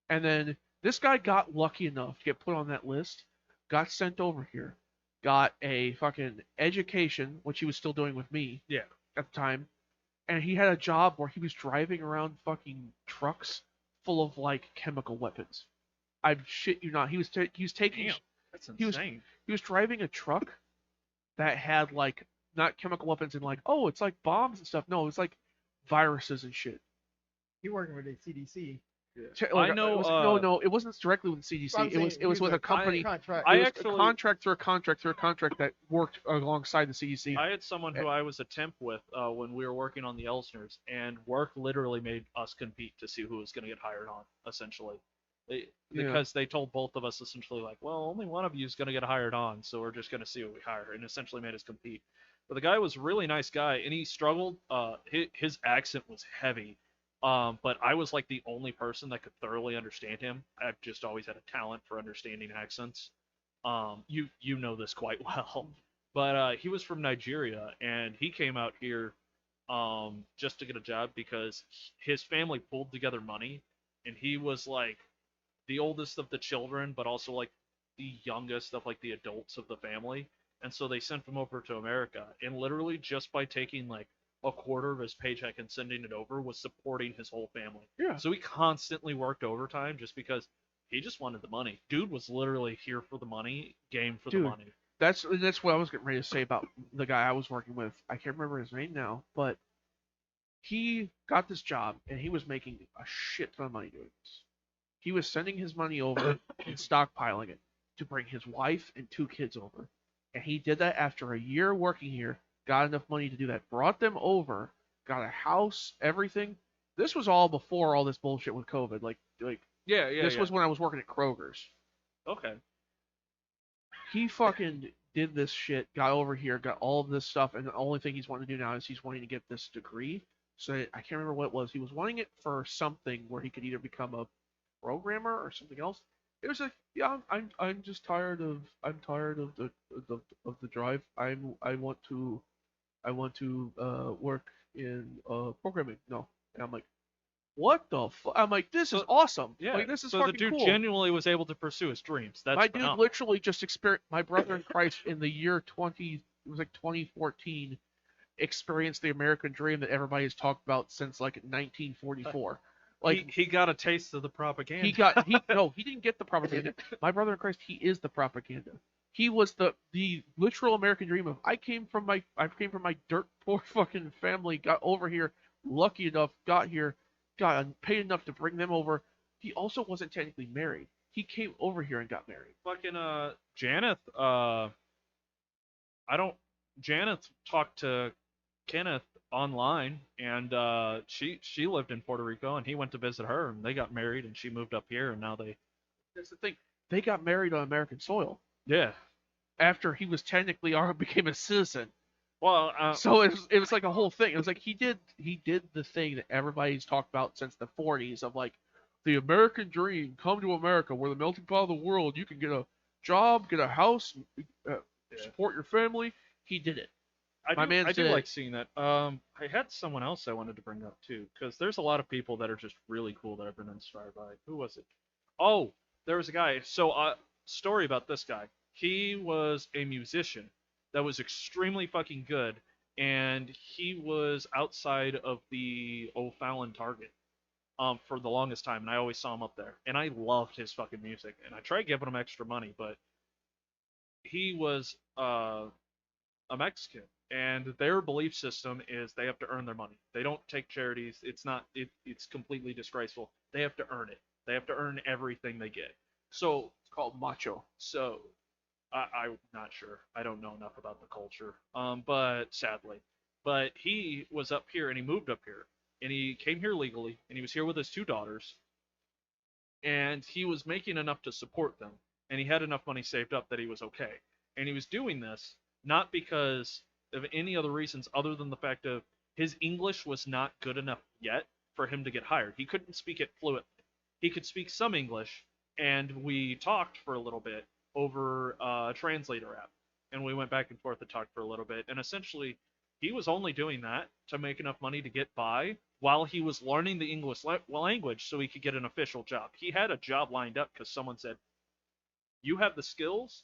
And then this guy got lucky enough to get put on that list, got sent over here, got a fucking education, which he was still doing with me Yeah. at the time, and he had a job where he was driving around fucking trucks full of like chemical weapons. I shit you not. He was taking. Damn, that's he was- insane. He was driving a truck that had like not chemical weapons and like, oh, it's like bombs and stuff. No, it was like viruses and shit. He working with the CDC. I know, no, it wasn't directly with the CDC. It was with a company. Contract. I It was actually- a contract through a contract that worked alongside the CDC. I had someone who I was a temp with when we were working on the Elsners, and work literally made us compete to see who was going to get hired on, essentially. Because they told both of us essentially like, well, only one of you is going to get hired on, so we're just going to see what we hire, and essentially made us compete. But the guy was a really nice guy, and he struggled. His accent was heavy, But I was like the only person that could thoroughly understand him. I've just always had a talent for understanding accents. You know this quite well, but he was from Nigeria and he came out here just to get a job because his family pulled together money, and he was like the oldest of the children, but also like the youngest of like the adults of the family. And so they sent him over to America, and literally just by taking like a quarter of his paycheck and sending it over was supporting his whole family. Yeah. So he constantly worked overtime just because he just wanted the money. Dude was literally here for the money, game for the Dude, money. That's what I was getting ready to say about the guy I was working with. I can't remember his name now, but he got this job and he was making a shit ton of money doing this. He was sending his money over and stockpiling it to bring his wife and 2 kids over. And he did that after a year working here, got enough money to do that, brought them over, got a house, everything. This was all before all this bullshit with COVID. Like Yeah, this was when I was working at Kroger's. Okay. He fucking did this shit, got over here, got all of this stuff, and the only thing he's wanting to do now is he's wanting to get this degree. So I can't remember what it was. He was wanting it for something where he could either become a programmer or something else. It was like, yeah, I'm just tired of the drive. I want to work in programming. No, and I'm like, what the fuck? I'm like, this is awesome. Yeah. Like, this is so the fucking dude cool. genuinely was able to pursue his dreams. That's My dude phenomenal. literally just experienced. My brother in Christ in the year 20, it was like 2014, experienced the American dream that everybody has talked about since like 1944. Like he got a taste of the propaganda. he didn't get the propaganda. My brother in Christ, he is the propaganda. He was the literal American dream of I came from my dirt poor fucking family, got over here, lucky enough, got here, got paid enough to bring them over. He also wasn't technically married. He came over here and got married. Fucking Janeth, Janeth talked to Kenneth online, and she lived in Puerto Rico, and he went to visit her, and they got married, and she moved up here, and now they. That's the thing. They got married on American soil Yeah. after he was technically already became a citizen. Well, So it was like a whole thing. It was like he did the thing that everybody's talked about since the 40s of like the American dream, come to America, we're the melting pot of the world. You can get a job, get a house, support your family. He did it. I do like seeing that. I had someone else I wanted to bring up too, because there's a lot of people that are just really cool that I've been inspired by. Who was it? Oh, there was a guy. So, story about this guy. He was a musician that was extremely fucking good, and he was outside of the O'Fallon Target for the longest time, and I always saw him up there, and I loved his fucking music, and I tried giving him extra money, but he was a Mexican, and their belief system is they have to earn their money. They don't take charities. It's completely disgraceful. They have to earn it. They have to earn everything they get. So It's called macho. so I'm not sure. I don't know enough about the culture. But sadly, but he was up here and he moved up here and he came here legally and he was here with his 2 daughters and he was making enough to support them and he had enough money saved up that he was okay. And he was doing this not because of any other reasons other than the fact of his English was not good enough yet for him to get hired. He couldn't speak it fluently. He could speak some English, and we talked for a little bit over a translator app. And we went back and forth and talked for a little bit. And essentially, he was only doing that to make enough money to get by while he was learning the English language so he could get an official job. He had a job lined up because someone said, you have the skills,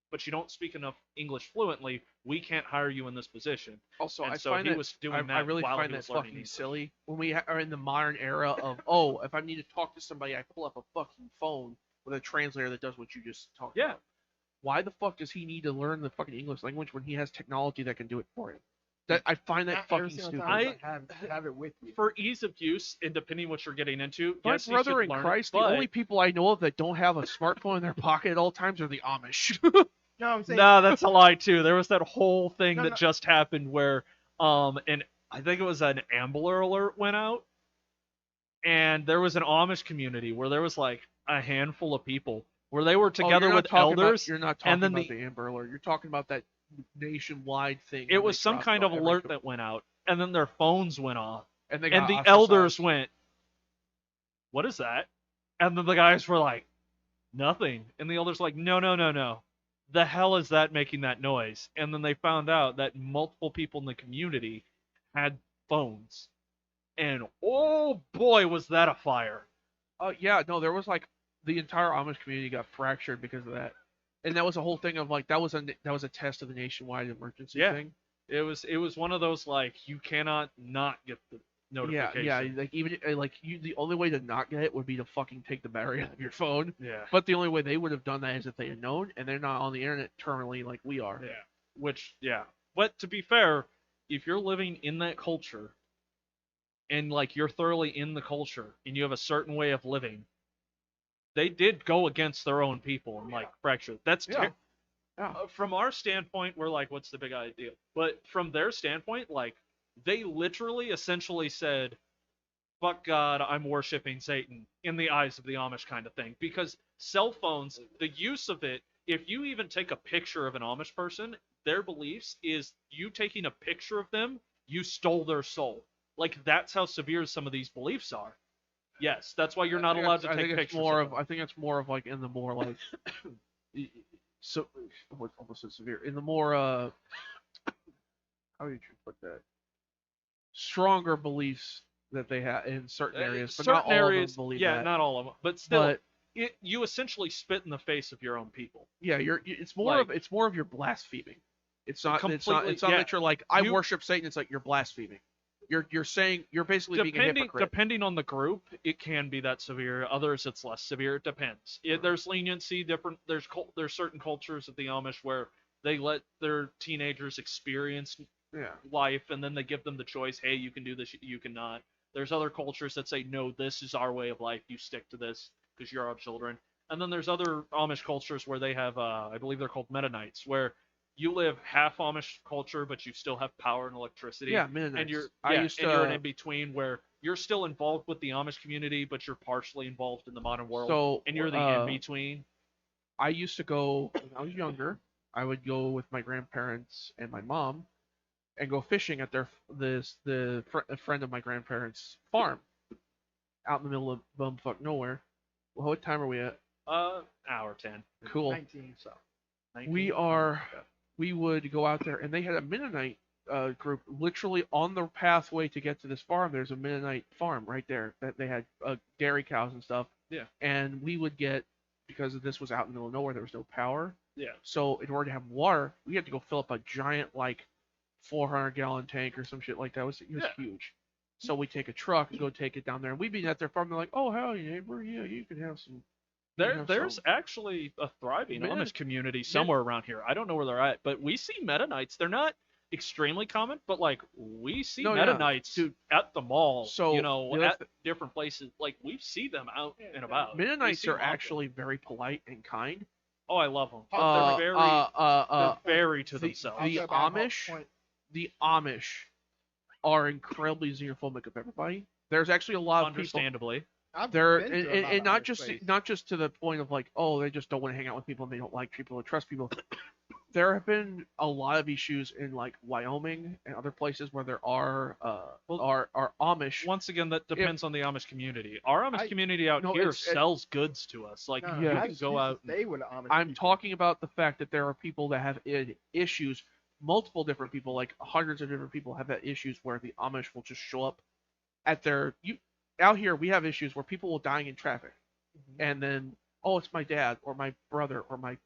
but you don't speak enough English fluently. We can't hire you in this position. Also, And I so find he that was doing that I really while find he that was learning fucking English. silly when we are in the modern era of if I need to talk to somebody, I pull up a fucking phone with a translator that does what you just talked Yeah. about. Why the fuck does he need to learn the fucking English language when he has technology that can do it for him? That I find that Every fucking single stupid. time have it with you. For ease of use and depending what you're getting into, My yes, you brother should in learn Christ, it, but the only people I know of that don't have a smartphone in their pocket at all times are the Amish. You know what I'm saying? no, that's a lie too. There was that whole thing No, that no. just happened where and I think it was an Ambler alert went out and there was an Amish community where there was like a handful of people where they were together with elders. You're not talking and then about the Amber Alert. You're talking about that nationwide thing. It where was they some crossed kind out of every alert that went out and then their phones went off and they and got the ostracized. elders went, what is that? And then the guys were like, nothing. And the elders like, no, no, no, no. The hell is that making that noise? And then they found out that multiple people in the community had phones. And oh boy, was that a fire. Yeah, no, there was like the entire Amish community got fractured because of that, and that was a whole thing of like that was a test of the nationwide emergency Yeah. thing. It was one of those like you cannot not get the notification. Yeah, like even like you, the only way to not get it would be to fucking take the battery out of your phone. Yeah. But the only way they would have done that is if they had known, and they're not on the internet terminally like we are. Yeah. Which yeah. But to be fair, if you're living in that culture and like you're thoroughly in the culture and you have a certain way of living, they did go against their own people and like fracture. That's Yeah. Yeah. from our standpoint, we're like, what's the big idea? But from their standpoint, like they literally essentially said, fuck God, I'm worshiping Satan in the eyes of the Amish kind of thing. Because cell phones, the use of it, if you even take a picture of an Amish person, their beliefs is you taking a picture of them, you stole their soul. Like that's how severe some of these beliefs are. Yes, that's why you're not allowed to take pictures. I think it's more of like in the more like so what's almost so severe in the more how would you put that, stronger beliefs that they have in certain areas, but not all areas, of them believe yeah, that. not all of them, but still, But you essentially spit in the face of your own people. yeah, it's more Like- of your blaspheming. It's not Completely- it's not yeah. that you're like I You- worship Satan. It's like you're blaspheming. You're saying you're basically being a hypocrite. Depending on the group, it can be that severe. Others, it's less severe. It depends. There's leniency. There's certain cultures of the Amish where they let their teenagers experience Yeah. life, and then they give them the choice. Hey, you can do this. You cannot. There's other cultures that say no. This is our way of life. You stick to this because you're our children. And then there's other Amish cultures where they have, I believe they're called Mennonites, where you live half Amish culture, but you still have power and electricity. Yeah, Mennonites. And you're I yeah, used and to, you're an in between where you're still involved with the Amish community, but you're partially involved in the modern world. so And you're the in between. I used to go when I was younger. I would go with my grandparents and my mom, and go fishing at a friend of my grandparents' farm, out in the middle of bumfuck nowhere. Well, what time are we at? Hour 10. Cool. 19. So 19? We would go out there, and they had a Mennonite group literally on the pathway to get to this farm. There's a Mennonite farm right there that they had dairy cows and stuff. Yeah. And we would get, because this was out in the middle of nowhere, there was no power. Yeah. So in order to have water, we had to go fill up a giant like 400-gallon tank or some shit like that. It was Yeah. huge. So we take a truck and go take it down there, and we'd be at their farm. They're like, "Oh hell, neighbor, yeah, you can have some." There's actually a thriving Amish community somewhere around here. I don't know where they're at, but we see Mennonites. They're not extremely common, but like we see No, yeah. Mennonites Dude. at the mall, So, at different places. Like we see them out and about. Mennonites We see are them often. actually very polite and kind. Oh, I love them. Uh, they're very to the- themselves. the Also about Amish- point- The Amish are incredibly xenophobic of everybody. There's actually a lot of people. Understandably. I've They're been to a lot and of not Amish just places. not just to the point of like, oh, they just don't want to hang out with people and they don't like people or trust people. There have been a lot of issues in like Wyoming and other places where there are Amish. Once again, that depends on the Amish community. Our Amish I- community out no, here it's- sells goods to us. Like No, you Yeah. I can just go used to out. stay with the Amish I'm people. talking about the fact that there are people that have issues. Multiple different people, like hundreds of different people, have had issues where the Amish will just show up at out here. We have issues where people will dying in traffic, and then oh, it's my dad or my brother or my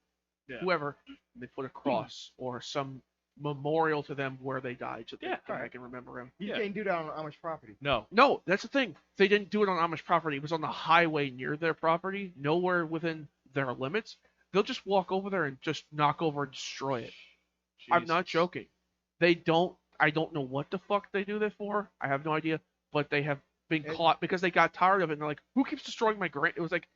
Yeah. whoever. And they put a cross or some memorial to them where they died, so they Yeah. come back and remember him. You Yeah. can't do that on Amish property. No. No, that's the thing. They didn't do it on Amish property. It was on the highway near their property, nowhere within their limits. They'll just walk over there and just knock over and destroy it. I'm not Jesus. joking. I don't know what the fuck they do that for. I have no idea. But they have been And- caught because they got tired of it and they're like, who keeps destroying my grand? It was like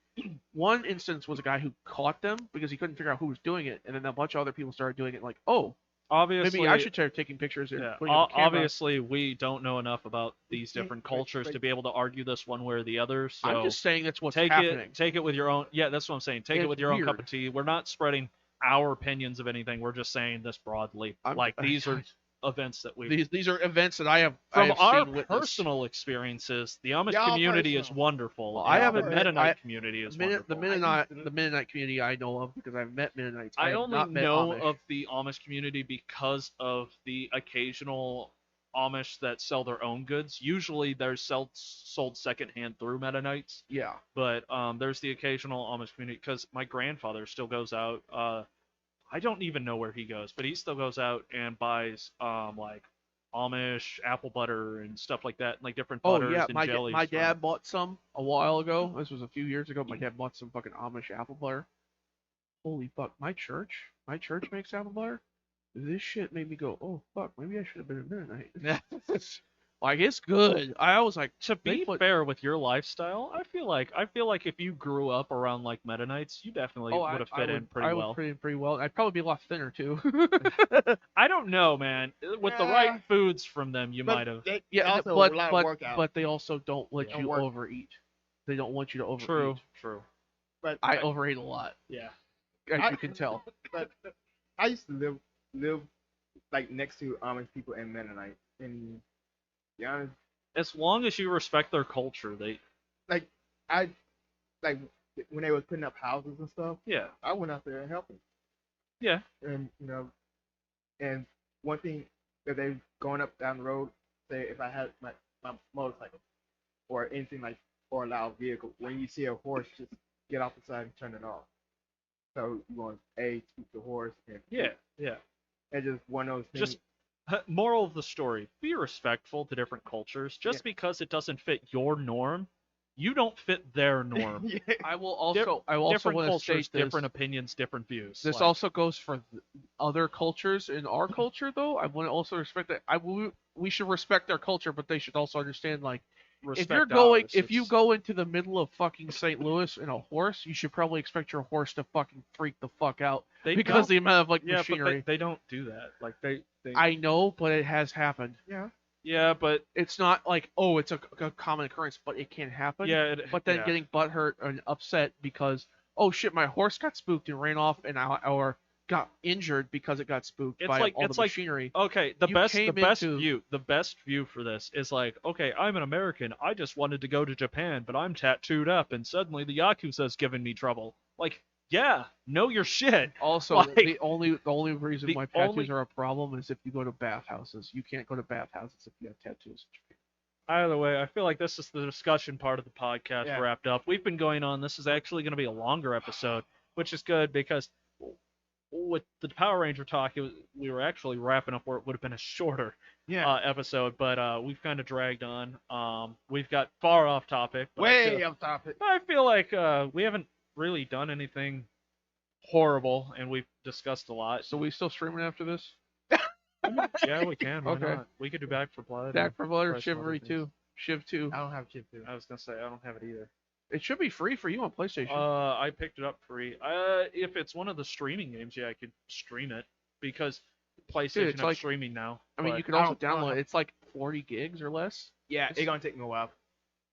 one instance was a guy who caught them because he couldn't figure out who was doing it, and then a bunch of other people started doing it like, oh, Obviously, maybe I should start taking pictures and Yeah, putting it on camera. obviously, we don't know enough about these different But- cultures but- to be able to argue this one way or the other. So I'm just saying that's what's take happening. it with your own. Yeah, that's what I'm saying. Take it It's with your own cup weird. of tea. We're not spreading our opinions of anything. We're just saying this broadly. I'm- Like these are events that we These are events that I have from our seen witnessed. personal experiences. The Amish Y'all community is personal. wonderful. Well, and I the haven't met- Mennonite community is wonderful. The Mennonite community I know of because I've met Mennonites. I have only not met know Amish. of the Amish community because of the occasional Amish that sell their own goods. Usually they're sold secondhand through Mennonites, Yeah. but there's the occasional Amish community because my grandfather still goes out. I don't even know where he goes, but he still goes out and buys like Amish apple butter and stuff like that, like different Oh butters yeah, and my jellies. my from- dad bought some a while ago. This was a few years ago. My dad bought some fucking Amish apple butter. Holy fuck! My church makes apple butter. This shit made me go, oh fuck, maybe I should have been a Mennonite. Like it's good. I was like, To be put- fair with your lifestyle, I feel like if you grew up around like Mennonites, you definitely oh, would have fit in I pretty would well. fit in pretty well. I'd probably be a lot thinner too. I don't know, man. With the Yeah. right foods from them, you But might have. they Yeah, also but a lot but of workout. but they also don't let Yeah. you Work. overeat. They don't want you to overeat. True. But I overeat a lot, Yeah. as I- you can tell. but I used to live like next to Amish people and Mennonite, and to be honest, As long as you respect their culture, they I like when they was putting up houses and stuff. yeah. I went out there and helped them. Yeah. And and one thing that they going up down the road, say if I had my motorcycle or anything like or a loud vehicle, when you see a horse, just get off the side and turn it off. So you want to keep the horse and Yeah. and just one of those things. Just moral of the story: be respectful to different cultures. Just because it doesn't fit your norm, you don't fit their norm. Yeah. I will also Different want to cultures, state this. different opinions, different views. This Like, also goes for other cultures. In our culture, though, I want to also respect that. We should respect their culture, but they should also understand, like, respect if you ours. go into the middle of fucking St. Louis in a horse, you should probably expect your horse to fucking freak the fuck out They because don't- the amount of like yeah, machinery. but they don't do that. Like they I know, but it has happened. Yeah. yeah, but It's not like it's a common occurrence, but it can happen. yeah, But then yeah. getting butthurt and upset because oh shit, my horse got spooked and ran off or got injured because it got spooked It's by like- all it's the like- machinery. Okay, You came into- the best view for this is like, okay, I'm an American. I just wanted to go to Japan, but I'm tattooed up, and suddenly the Yakuza's giving me trouble. Like, yeah, know your shit. Also, like, the only reason the why tattoos only- are a problem is if you go to bathhouses. You can't go to bathhouses if you have tattoos. Either way, I feel like this is the discussion part of the podcast Yeah. wrapped up. We've been going on. This is actually going to be a longer episode, which is good because with the Power Ranger talk, we were actually wrapping up where it would have been a shorter Yeah. episode, but we've kind of dragged on. We've got far off topic. But Way off topic. I feel like we haven't really done anything horrible, and we've discussed a lot. So we still streaming after this? Yeah, we can. Why Okay. not? We could do Back for Blood. Back for Blood or try some other Chivalry things. 2? Shiv 2. I don't have chip too. I was gonna say I don't have it either. It should be free for you on PlayStation. I picked it up free. If it's one of the streaming games, yeah, I could stream it because PlayStation it's have like- streaming now. I mean, but you can I also don't download have- it. It's like 40 gigs or less. Yeah, it's gonna take me a while.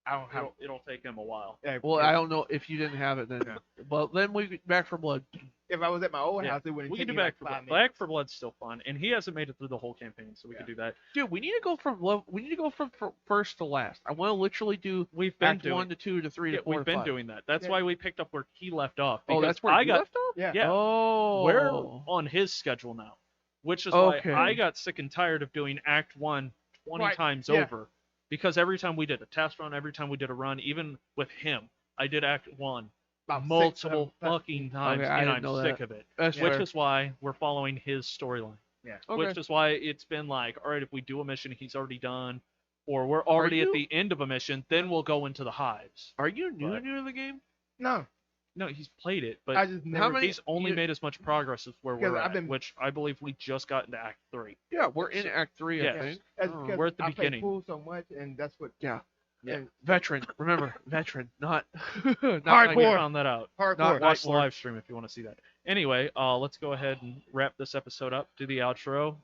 I don't have. it'll take them a while. Yeah, Well, I don't know if you didn't have it then. Yeah. But then we Back for Blood. If I was at my old Yeah, house, it wouldn't We take can do me Back like for 5 Blood. minutes. Back for Blood's still fun, and he hasn't made it through the whole campaign, so we can do that. Dude, we need to go from first to last. I want to literally do We've been Act doing. 1 to 2 to 3 Yeah, to 4 we've to been 5. doing that. That's Yeah. why we picked up where he left off. Oh, because that's where I you got. left off? Yeah. Yeah. Oh. We're on his schedule now, which is Okay. why I got sick and tired of doing Act 1 20 Right, times yeah. over. Because every time we did a test run, every time we did a run, even with him, I did Act 1 About 6, multiple 7 fucking times, Okay, I and didn't I'm know sick that. of it. That's Which fair. is why we're following his storyline. Yeah. Okay. Which is why it's been like, all right, if we do a mission he's already done, or we're already at you- the end of a mission, then we'll go into the hives. Are you new But- to the game? No, No, he's played it, but I just never. many- he's only you- made as much progress as where Because we're I've at, been- which I believe we just got into Act 3. Yeah, we're in Act 3, Yes. I think. That's Oh. because We're at the I play beginning. pool so much, and that's what. Yeah. Yeah. and Veteran. Remember, veteran, not not Hardcore. I like- found that out. Hardcore. Not- Watch the Hardcore. live stream if you want to see that. Anyway, let's go ahead and wrap this episode up. Do the outro.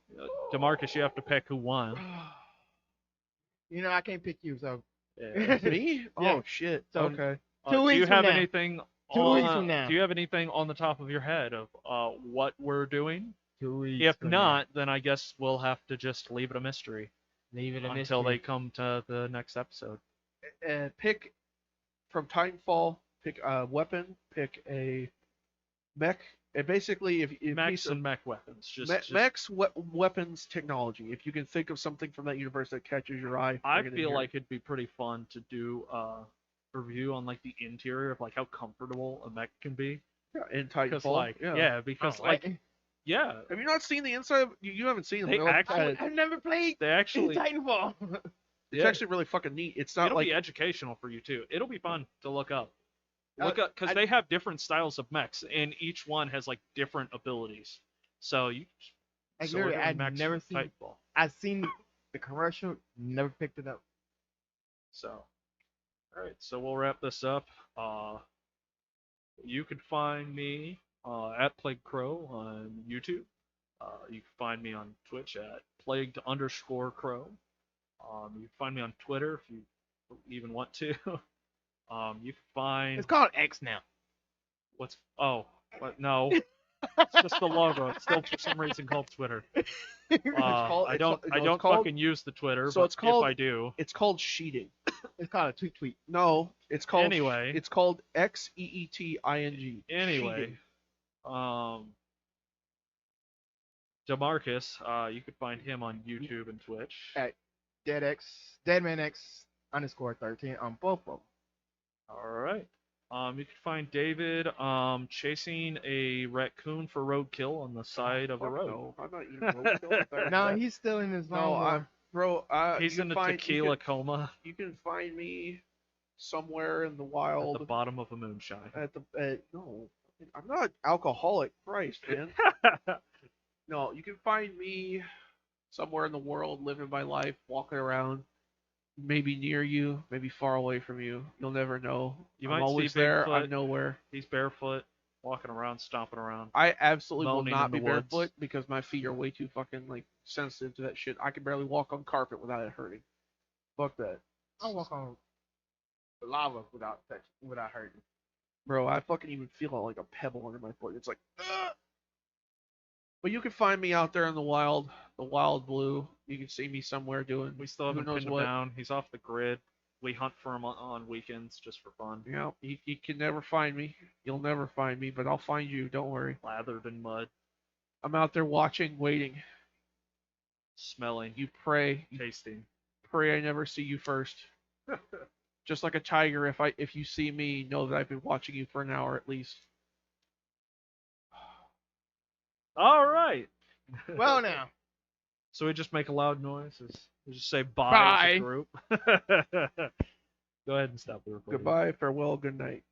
Damarcus, you have to pick who won. You know, I can't pick you, so Yeah. Me? Yeah. Oh shit. So- Okay. 2 do you weeks from have now. anything? 2 weeks from on, now. Do you have anything on the top of your head of what we're doing? 2 weeks. If from not, then I guess we'll have to just leave it a mystery now. Leave it a until mystery. they come to the next episode. Pick from Titanfall. Pick a weapon. Pick a mech. And basically, if Mechs and mech weapons. Just mechs weapons technology. If you can think of something from that universe that catches your eye, I bring it in feel here. like it'd be pretty fun to do a review on like the interior of like how comfortable a mech can be. Yeah, in Because Titanfall. like because Oh, like yeah, Have you not seen the inside? You haven't seen them. They They're like, actually- I've never played they actually Titanfall. it's actually really fucking neat. It's not it'll like be educational for you too. It'll be fun to look up. Uh, Look up because I- they have different styles of mechs, and each one has like different abilities. So you. Like, sword literally, and I've mechs never and seen- Titanfall. I've seen the commercial, never picked it up. So, all right. So we'll wrap this up. You can find me at Plague Crow on YouTube. You can find me on Twitch at plagued_crow. You can find me on Twitter if you even want to. You can find It's called X now. no, it's just the logo. It's still for some reason called Twitter. called- I it's- don't it's called- fucking use the Twitter, so but it's called- if I do, it's called sheeting. It's called a tweet. No, it's called Anyway. It's called XEETING. anyway, Damarcus, you can find him on YouTube and Twitch. Deadmanx_13 on both of them. All right. You can find David chasing a raccoon for roadkill on the side of a Fuck road. No, I'm not eating roadkill. What No, the- he's still in his no, lawnmower. bro. He's you in can a find- tequila coma You can find me somewhere in the at wild. the bottom of a moonshine. No, I'm not an alcoholic. Christ, man. No, you can find me somewhere in the world, living my life, walking around. Maybe near you, maybe far away from you. You'll never know. You I'm might see always there. Bigfoot. I'm nowhere. He's barefoot, walking around, stomping around. I absolutely will Moaning not in be the woods. barefoot because my feet are way too fucking like sensitive to that shit. I can barely walk on carpet without it hurting. Fuck that, I walk on lava without hurting. bro. I fucking even feel like a pebble under my foot. It's like, ugh. But you can find me out there in the wild blue. You can see me somewhere doing. We still who haven't knows pinned him what. down. He's off the grid. We hunt for him on weekends just for fun. You know, you can never find me. You'll never find me, but I'll find you. Don't worry. Lathered in mud, I'm out there watching, waiting. smelling, You pray tasting. I never see you first. Just like a tiger, if you see me, know that I've been watching you for an hour at least. All right. Well, now. So we just make a loud noise. We just say bye, as a Bye. group. Go ahead and stop the recording. Goodbye, farewell, good night.